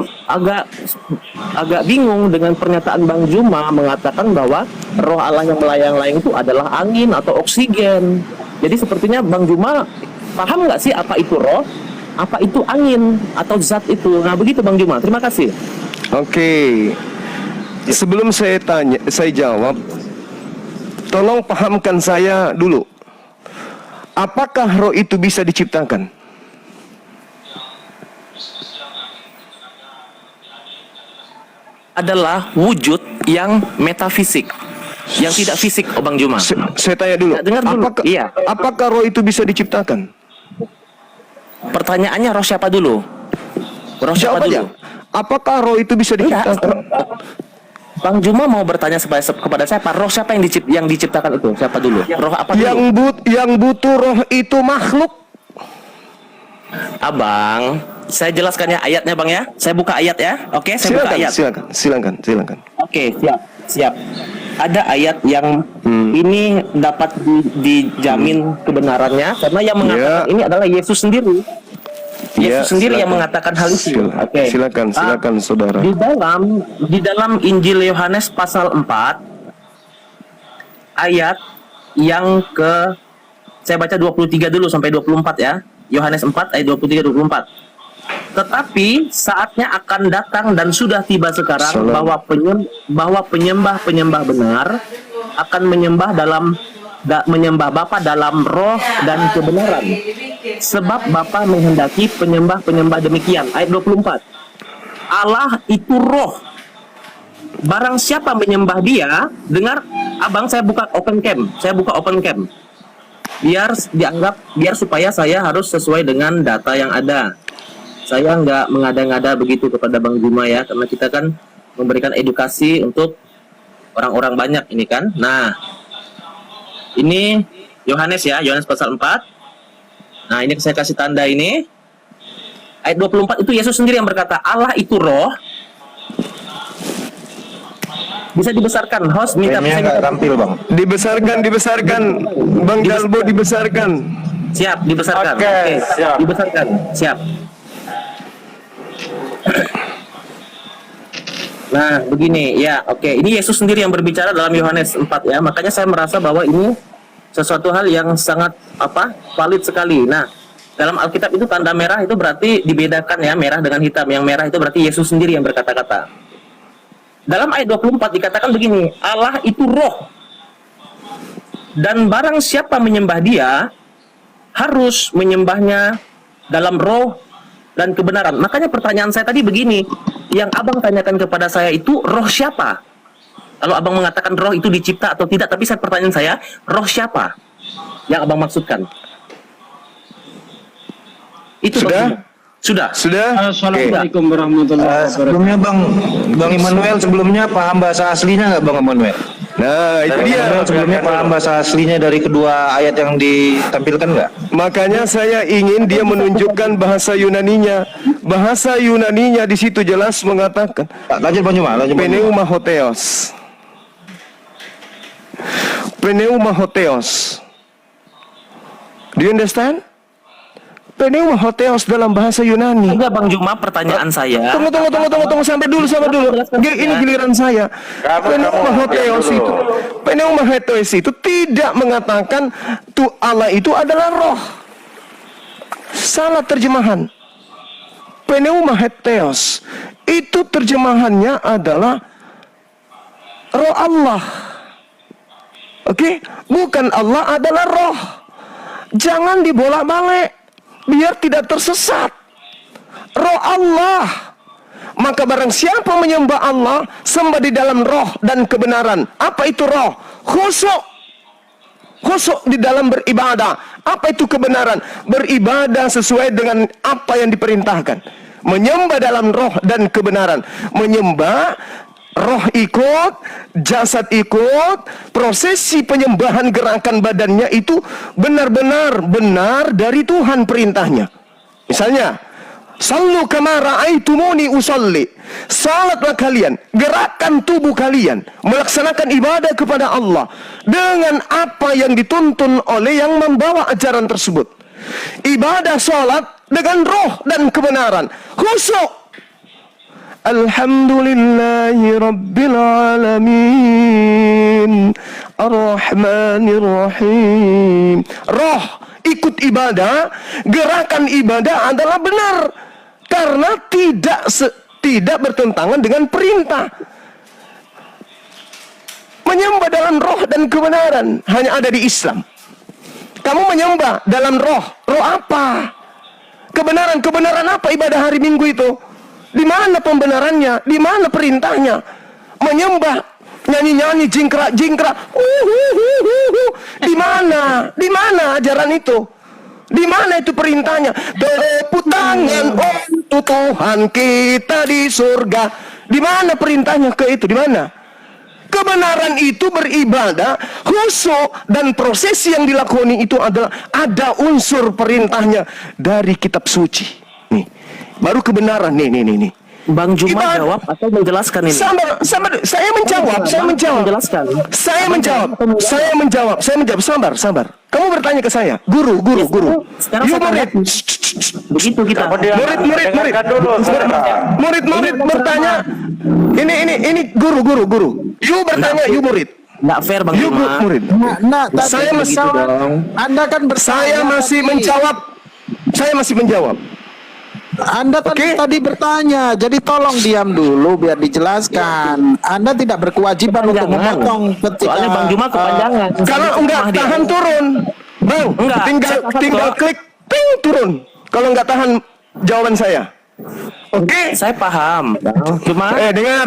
agak bingung dengan pernyataan Bang Juma mengatakan bahwa roh Allah yang melayang-layang itu adalah angin atau oksigen. Jadi sepertinya Bang Juma paham nggak sih apa itu roh, apa itu angin atau zat itu? Nah begitu Bang Juma. Terima kasih. Oke. Sebelum saya jawab, tolong pahamkan saya dulu. Apakah roh itu bisa diciptakan? adalah wujud yang metafisik, yang tidak fisik, Bang Juma. Saya tanya dulu. Dengar dulu. Apakah, Iya. apakah roh itu bisa diciptakan? Pertanyaannya roh siapa dulu? Roh siapa Jawab aja. dulu? Apakah roh itu bisa diciptakan? Bang Juma mau bertanya kepada siapa? Roh siapa yang diciptakan itu? Siapa dulu? Roh apa dulu? Yang butuh roh itu makhluk. Abang, saya jelaskan ya ayatnya, Bang ya. Saya buka ayat ya. Oke, saya buka ayat. Silakan. Oke, siap. Ada ayat yang ini dapat dijamin kebenarannya karena yang mengatakan ini adalah Yesus sendiri. Yesus sendiri yang mengatakan hal itu. Oke. Silakan saudara. Di dalam Injil Yohanes pasal 4 ayat yang ke saya baca 23 dulu sampai 24 ya. Yohanes 4 ayat 23 24. Tetapi saatnya akan datang dan sudah tiba sekarang bahwa penyembah-penyembah benar akan menyembah Bapa dalam roh dan kebenaran. Sebab Bapa menghendaki penyembah-penyembah demikian. Ayat 24. Allah itu roh. Barang siapa menyembah Dia, dengar Abang, saya buka open cam. Biar supaya saya harus sesuai dengan data yang ada. Saya nggak mengada-ngada begitu kepada Bang Juma ya, karena kita kan memberikan edukasi untuk orang-orang banyak ini kan. Nah, ini Yohanes ya, Yohanes pasal 4. Nah, ini saya kasih tanda ini. Ayat 24 itu Yesus sendiri yang berkata, Allah itu roh. Bisa dibesarkan, host minta tampil, Bang. Dibesarkan. Bang Dalbo dibesarkan. Siap, dibesarkan. Oke, siap. Dibesarkan. Siap. Nah, begini ya, oke. Ini Yesus sendiri yang berbicara dalam Yohanes 4 ya. Makanya saya merasa bahwa ini sesuatu hal yang sangat valid sekali. Nah, dalam Alkitab itu tanda merah itu berarti dibedakan ya, merah dengan hitam. Yang merah itu berarti Yesus sendiri yang berkata-kata. Dalam ayat 24 dikatakan begini, Allah itu roh. Dan barang siapa menyembah Dia harus menyembahnya dalam roh dan kebenaran. Makanya pertanyaan saya tadi begini, yang Abang tanyakan kepada saya itu roh siapa? Kalau Abang mengatakan roh itu dicipta atau tidak, tapi pertanyaan saya, roh siapa yang Abang maksudkan? Itu Sudah. Assalamualaikum warahmatullahi wabarakatuh. Sebelumnya Bang Immanuel sebelumnya paham bahasa aslinya nggak, Bang Immanuel? Nah, itu dia. Sebelumnya paham bahasa aslinya dari kedua ayat yang ditampilkan nggak? Makanya saya ingin dia menunjukkan bahasa Yunaninya. Bahasa Yunaninya di situ jelas mengatakan. Lanjut Bang Juma. Pneumahotheos. Do you understand? Pneumahotheos dalam bahasa Yunani. Enggak, Bang Juma, pertanyaan saya. Tunggu sampai dulu. Ini giliran saya. Pneumahotheos itu tidak mengatakan Allah itu adalah roh. Salah terjemahan. Pneumahotheos itu terjemahannya adalah roh Allah. Oke? Bukan Allah adalah roh. Jangan dibolak-balik biar tidak tersesat. Roh Allah. Maka barang siapa menyembah Allah, sembah di dalam roh dan kebenaran. Apa itu roh? Khusyuk di dalam beribadah. Apa itu kebenaran? Beribadah sesuai dengan apa yang diperintahkan. Menyembah dalam roh dan kebenaran. Menyembah, roh ikut, jasad ikut, prosesi penyembahan gerakan badannya itu benar-benar benar dari Tuhan perintahnya. Misalnya, sallu kama ra'aitumuni usalli. Salatlah kalian, gerakkan tubuh kalian, melaksanakan ibadah kepada Allah dengan apa yang dituntun oleh yang membawa ajaran tersebut. Ibadah salat dengan roh dan kebenaran, khusyuk. Alhamdulillahi Rabbil Alamin Ar-Rahmanir Rahim. Roh ikut ibadah, gerakan ibadah adalah benar karena tidak bertentangan dengan perintah. Menyembah dalam roh dan kebenaran hanya ada di Islam. Kamu menyembah dalam roh apa? Kebenaran apa ibadah hari Minggu itu? Di mana pembenarannya? Di mana perintahnya? menyembah, nyanyi-nyanyi, jingkrak-jingkrak. Di mana? Di mana ajaran itu? Di mana itu perintahnya? Tepuk tangan untuk Tuhan kita di surga. Di mana perintahnya ke itu? Di mana? Kebenaran itu beribadah, khusyuk, dan proses yang dilakoni itu adalah ada unsur perintahnya dari kitab suci. Nih, baru kebenaran. Nih. Bang Juma jawab atau menjelaskan ini? Saya menjawab. Menjelaskan. Saya menjawab. Sabar. Kamu bertanya ke saya, guru. Sekarang You saya murid. Begitu kita. Murid bertanya. Ini guru. You bertanya, you murid. Nggak fair Bang You Juma. murid. Saya masih Anda kan Saya masih menjawab. Anda tadi bertanya, jadi tolong diam dulu biar dijelaskan. Anda tidak berkewajiban untuk memotong ketika Soalnya Bang Juma kepanjangan. Kalau enggak tahan turun, Bang. Enggak, Tinggal klik ting turun. Kalau enggak tahan jawaban saya. Oke? Saya paham. Cuma dengar.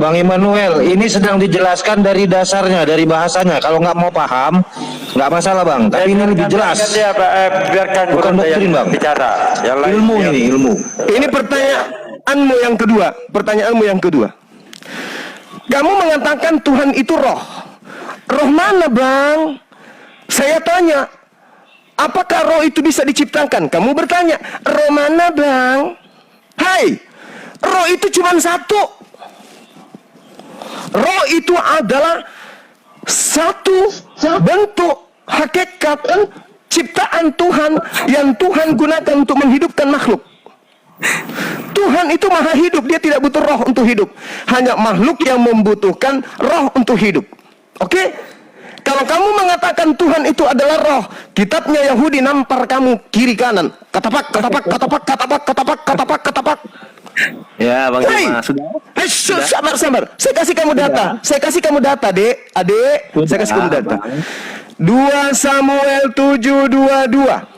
Bang Immanuel, ini sedang dijelaskan dari dasarnya, dari bahasanya. Kalau nggak mau paham, nggak masalah Bang. Tapi ini lebih jelas. Biarkan Bukan doktrin Bang. bicara. Yang lain Ilmu. Ini pertanyaanmu yang kedua. Kamu mengatakan Tuhan itu roh. Roh mana, Bang? Saya tanya, apakah roh itu bisa diciptakan? Kamu bertanya, roh mana, Bang? Hai, roh itu cuma satu. Roh itu adalah satu bentuk hakikat ciptaan Tuhan yang Tuhan gunakan untuk menghidupkan makhluk. Tuhan itu maha hidup, dia tidak butuh roh untuk hidup. Hanya makhluk yang membutuhkan roh untuk hidup. Oke? Kalau kamu mengatakan Tuhan itu adalah roh, kitabnya Yahudi nampar kamu kiri kanan. Katapak. ya Bang Juma sudah. Sabar. Saya kasih kamu data. Adik. Saya kasih kamu data. 2 Samuel 7:22.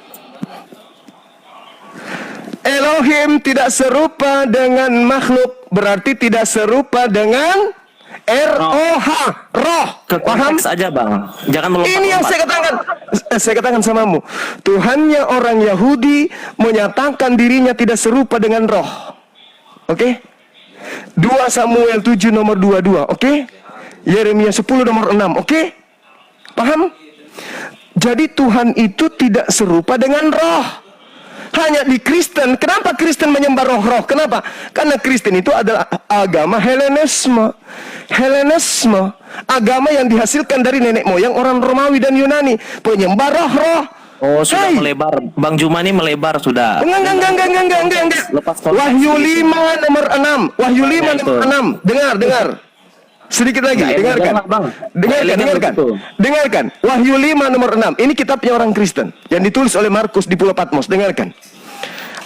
Elohim tidak serupa dengan makhluk, berarti tidak serupa dengan R-O-H, roh. Ke Paham? konteks aja Bang. Jangan melompat. Ini yang saya katakan samamu. Tuhannya orang Yahudi menyatakan dirinya tidak serupa dengan roh. Oke? 2 Samuel 7 nomor 22, oke? Yeremia 10 nomor 6, oke? Paham? Jadi Tuhan itu tidak serupa dengan roh. Hanya di Kristen. Kenapa Kristen menyembah roh-roh? Kenapa? Karena Kristen itu adalah agama Helenisme. Agama yang dihasilkan dari nenek moyang orang Romawi dan Yunani. Penyembah roh-roh. Oh, sudah melebar. Bang Juma ini melebar sudah. Enggak. Lepas konteks. Wahyu 5 nomor 6. Wahyu 5 nomor 6. Dengar. Sedikit lagi, dengarkan. Dengarkan. Wahyu 5 nomor 6. Ini kitabnya orang Kristen yang ditulis oleh Markus di Pulau Patmos. Dengarkan.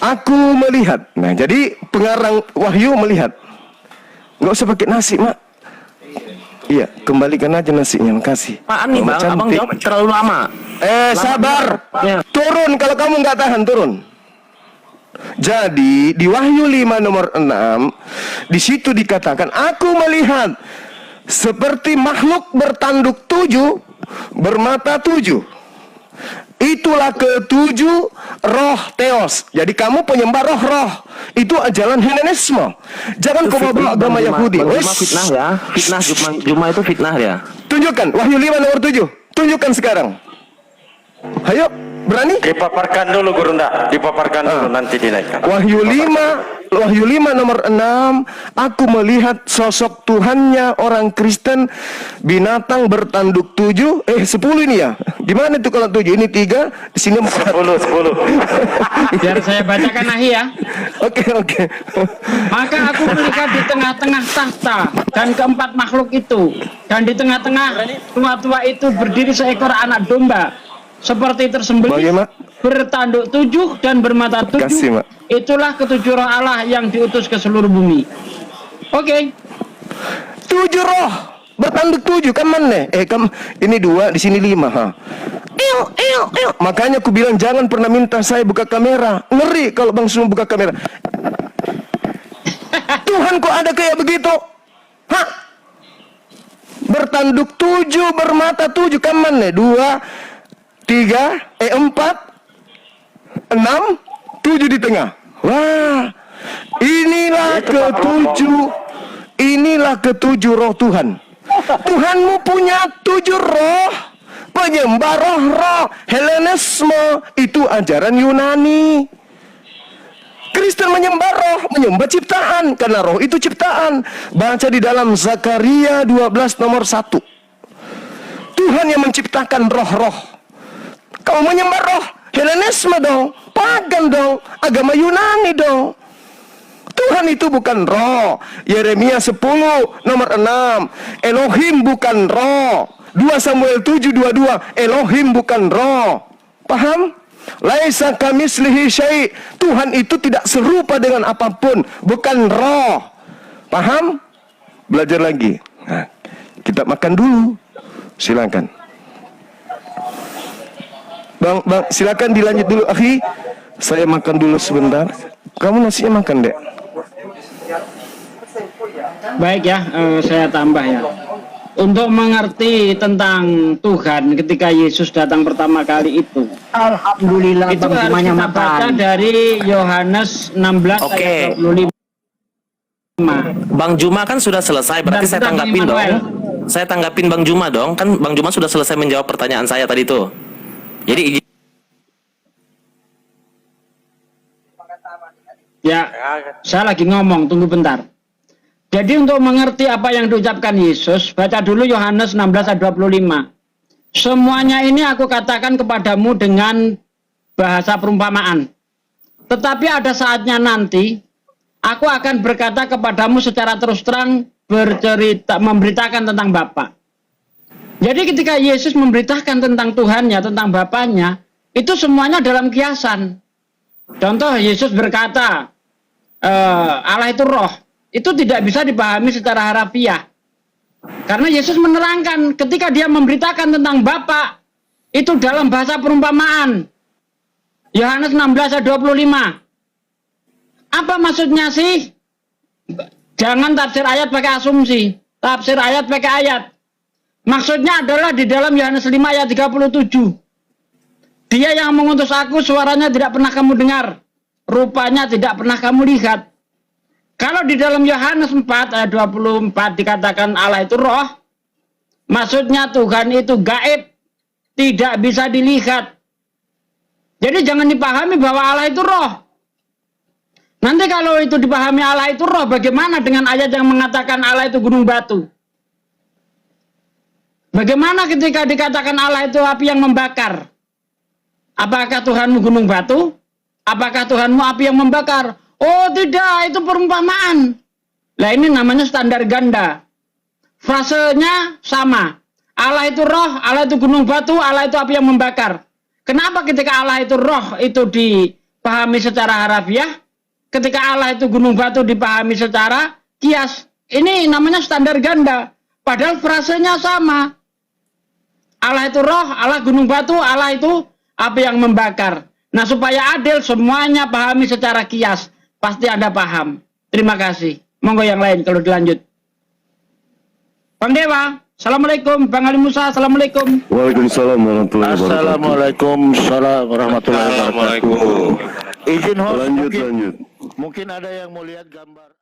Aku melihat. Nah, jadi pengarang Wahyu melihat. Nggak usah pakai nasi, Mak. Iya, kembalikan aja nasinya, makasih. Apaan nih Bang? Abang jawab terlalu lama. Sabar. Ya. Turun kalau kamu nggak tahan, turun. Jadi di Wahyu 5 nomor 6 di situ dikatakan, aku melihat seperti makhluk bertanduk 7, bermata 7. Itulah ketujuh roh Theos. Jadi kamu penyembah roh-roh. Itu ajaran Helenisme. Jangan kau bawa agama Yahudi. Fitnah ya. Fitnah Juma itu fitnah ya. Tunjukkan Wahyu 5 nomor 7. Tunjukkan sekarang. Ayo, berani? Dipaparkan dulu Gurunda, dulu nanti dinaikkan. Wahyu 5 nomor 6. Aku melihat sosok Tuhannya orang Kristen, binatang bertanduk 7. 10 ini ya. Gimana itu kalau 7? Ini 3, di sini 4. 10. Biar saya bacakan ahi ya. Oke. Maka aku melihat di tengah-tengah tahta dan keempat makhluk itu, dan di tengah-tengah tua-tua itu berdiri seekor anak domba seperti tersembelih, bertanduk 7 dan bermata 7. Kasih, Mak. Itulah ketujuh roh Allah yang diutus ke seluruh bumi. Oke. 7 roh bertanduk 7 kan mana? Ini 2, di sini 5. Makanya aku bilang jangan pernah minta saya buka kamera. Ngeri kalau Bang Sum buka kamera. 7 Tuhan kok ada kayak begitu? Hah? Bertanduk 7, bermata 7, kaman nih? 2, 3, 4, 6, 7 di tengah. Wah, inilah ketujuh roh Tuhan. Tuhanmu punya 7 roh. Penyembah roh-roh. Helenisme itu ajaran Yunani. Kristen menyembah roh, menyembah ciptaan, karena roh itu ciptaan. Baca di dalam Zakaria 12 nomor 1. Tuhan yang menciptakan roh-roh. Kau menyembah roh, Helenisme dong, pagan dong, agama Yunani dong. Tuhan itu bukan roh. Yeremia 10 nomor 6. Elohim bukan roh. 2 Samuel 7:22. Elohim bukan roh. Paham? Laisa kamislihi syai'. Tuhan itu tidak serupa dengan apapun, bukan roh. Paham? Belajar lagi. Nah, kita makan dulu. Silakan. Bang, silakan dilanjut dulu, akhi. Saya makan dulu sebentar. Kamu nasinya makan, Dek. Baik ya, saya tambah ya. Untuk mengerti tentang Tuhan ketika Yesus datang pertama kali itu. Alhamdulillah, Itu harus semuanya kita baca makan. dari Yohanes 16 Oke. ayat 25. Bang Juma kan sudah selesai, berarti Dan saya kita tanggapin dong. Immanuel. Saya tanggapin Bang Juma dong, kan Bang Juma sudah selesai menjawab pertanyaan saya tadi tuh. Jadi Ya, saya lagi ngomong, tunggu bentar. Jadi untuk mengerti apa yang diucapkan Yesus, baca dulu Yohanes 16 ayat 25. Semuanya ini aku katakan kepadamu dengan bahasa perumpamaan. Tetapi ada saatnya nanti, aku akan berkata kepadamu secara terus terang, memberitakan tentang Bapa. Jadi ketika Yesus memberitakan tentang Tuhannya, tentang Bapaknya, itu semuanya dalam kiasan. Contoh, Yesus berkata, Allah itu roh. Itu tidak bisa dipahami secara harafiah. Karena Yesus menerangkan ketika dia memberitakan tentang Bapa, itu dalam bahasa perumpamaan. Yohanes 16 ayat 25. Apa maksudnya sih? Jangan tafsir ayat pakai asumsi. Tafsir ayat pakai ayat. Maksudnya adalah di dalam Yohanes 5 ayat 37. Dia yang mengutus aku, suaranya tidak pernah kamu dengar. Rupanya tidak pernah kamu lihat. Kalau di dalam Yohanes 4 ayat 24 dikatakan Allah itu roh, maksudnya Tuhan itu gaib, tidak bisa dilihat. Jadi jangan dipahami bahwa Allah itu roh. Nanti kalau itu dipahami Allah itu roh, bagaimana dengan ayat yang mengatakan Allah itu gunung batu? Bagaimana ketika dikatakan Allah itu api yang membakar? Apakah Tuhanmu gunung batu? Apakah Tuhanmu api yang membakar? Oh tidak, itu perumpamaan. Lah ini namanya standar ganda. Frasenya sama. Allah itu roh, Allah itu gunung batu, Allah itu api yang membakar. Kenapa ketika Allah itu roh itu dipahami secara harafiah? Ketika Allah itu gunung batu dipahami secara kias. Ini namanya standar ganda. Padahal frasenya sama. Allah itu roh, Allah gunung batu, Allah itu api yang membakar. Nah supaya adil semuanya pahami secara kias. Pasti Anda paham. Terima kasih. Monggo yang lain kalau dilanjut. Bang Dewa, Assalamualaikum. Bang Ali Musa, Assalamualaikum. Waalaikumsalam warahmatullahi wabarakatuh. Assalamualaikum warahmatullahi wabarakatuh. Izin host, Lanjut. mungkin ada yang mau lihat gambar.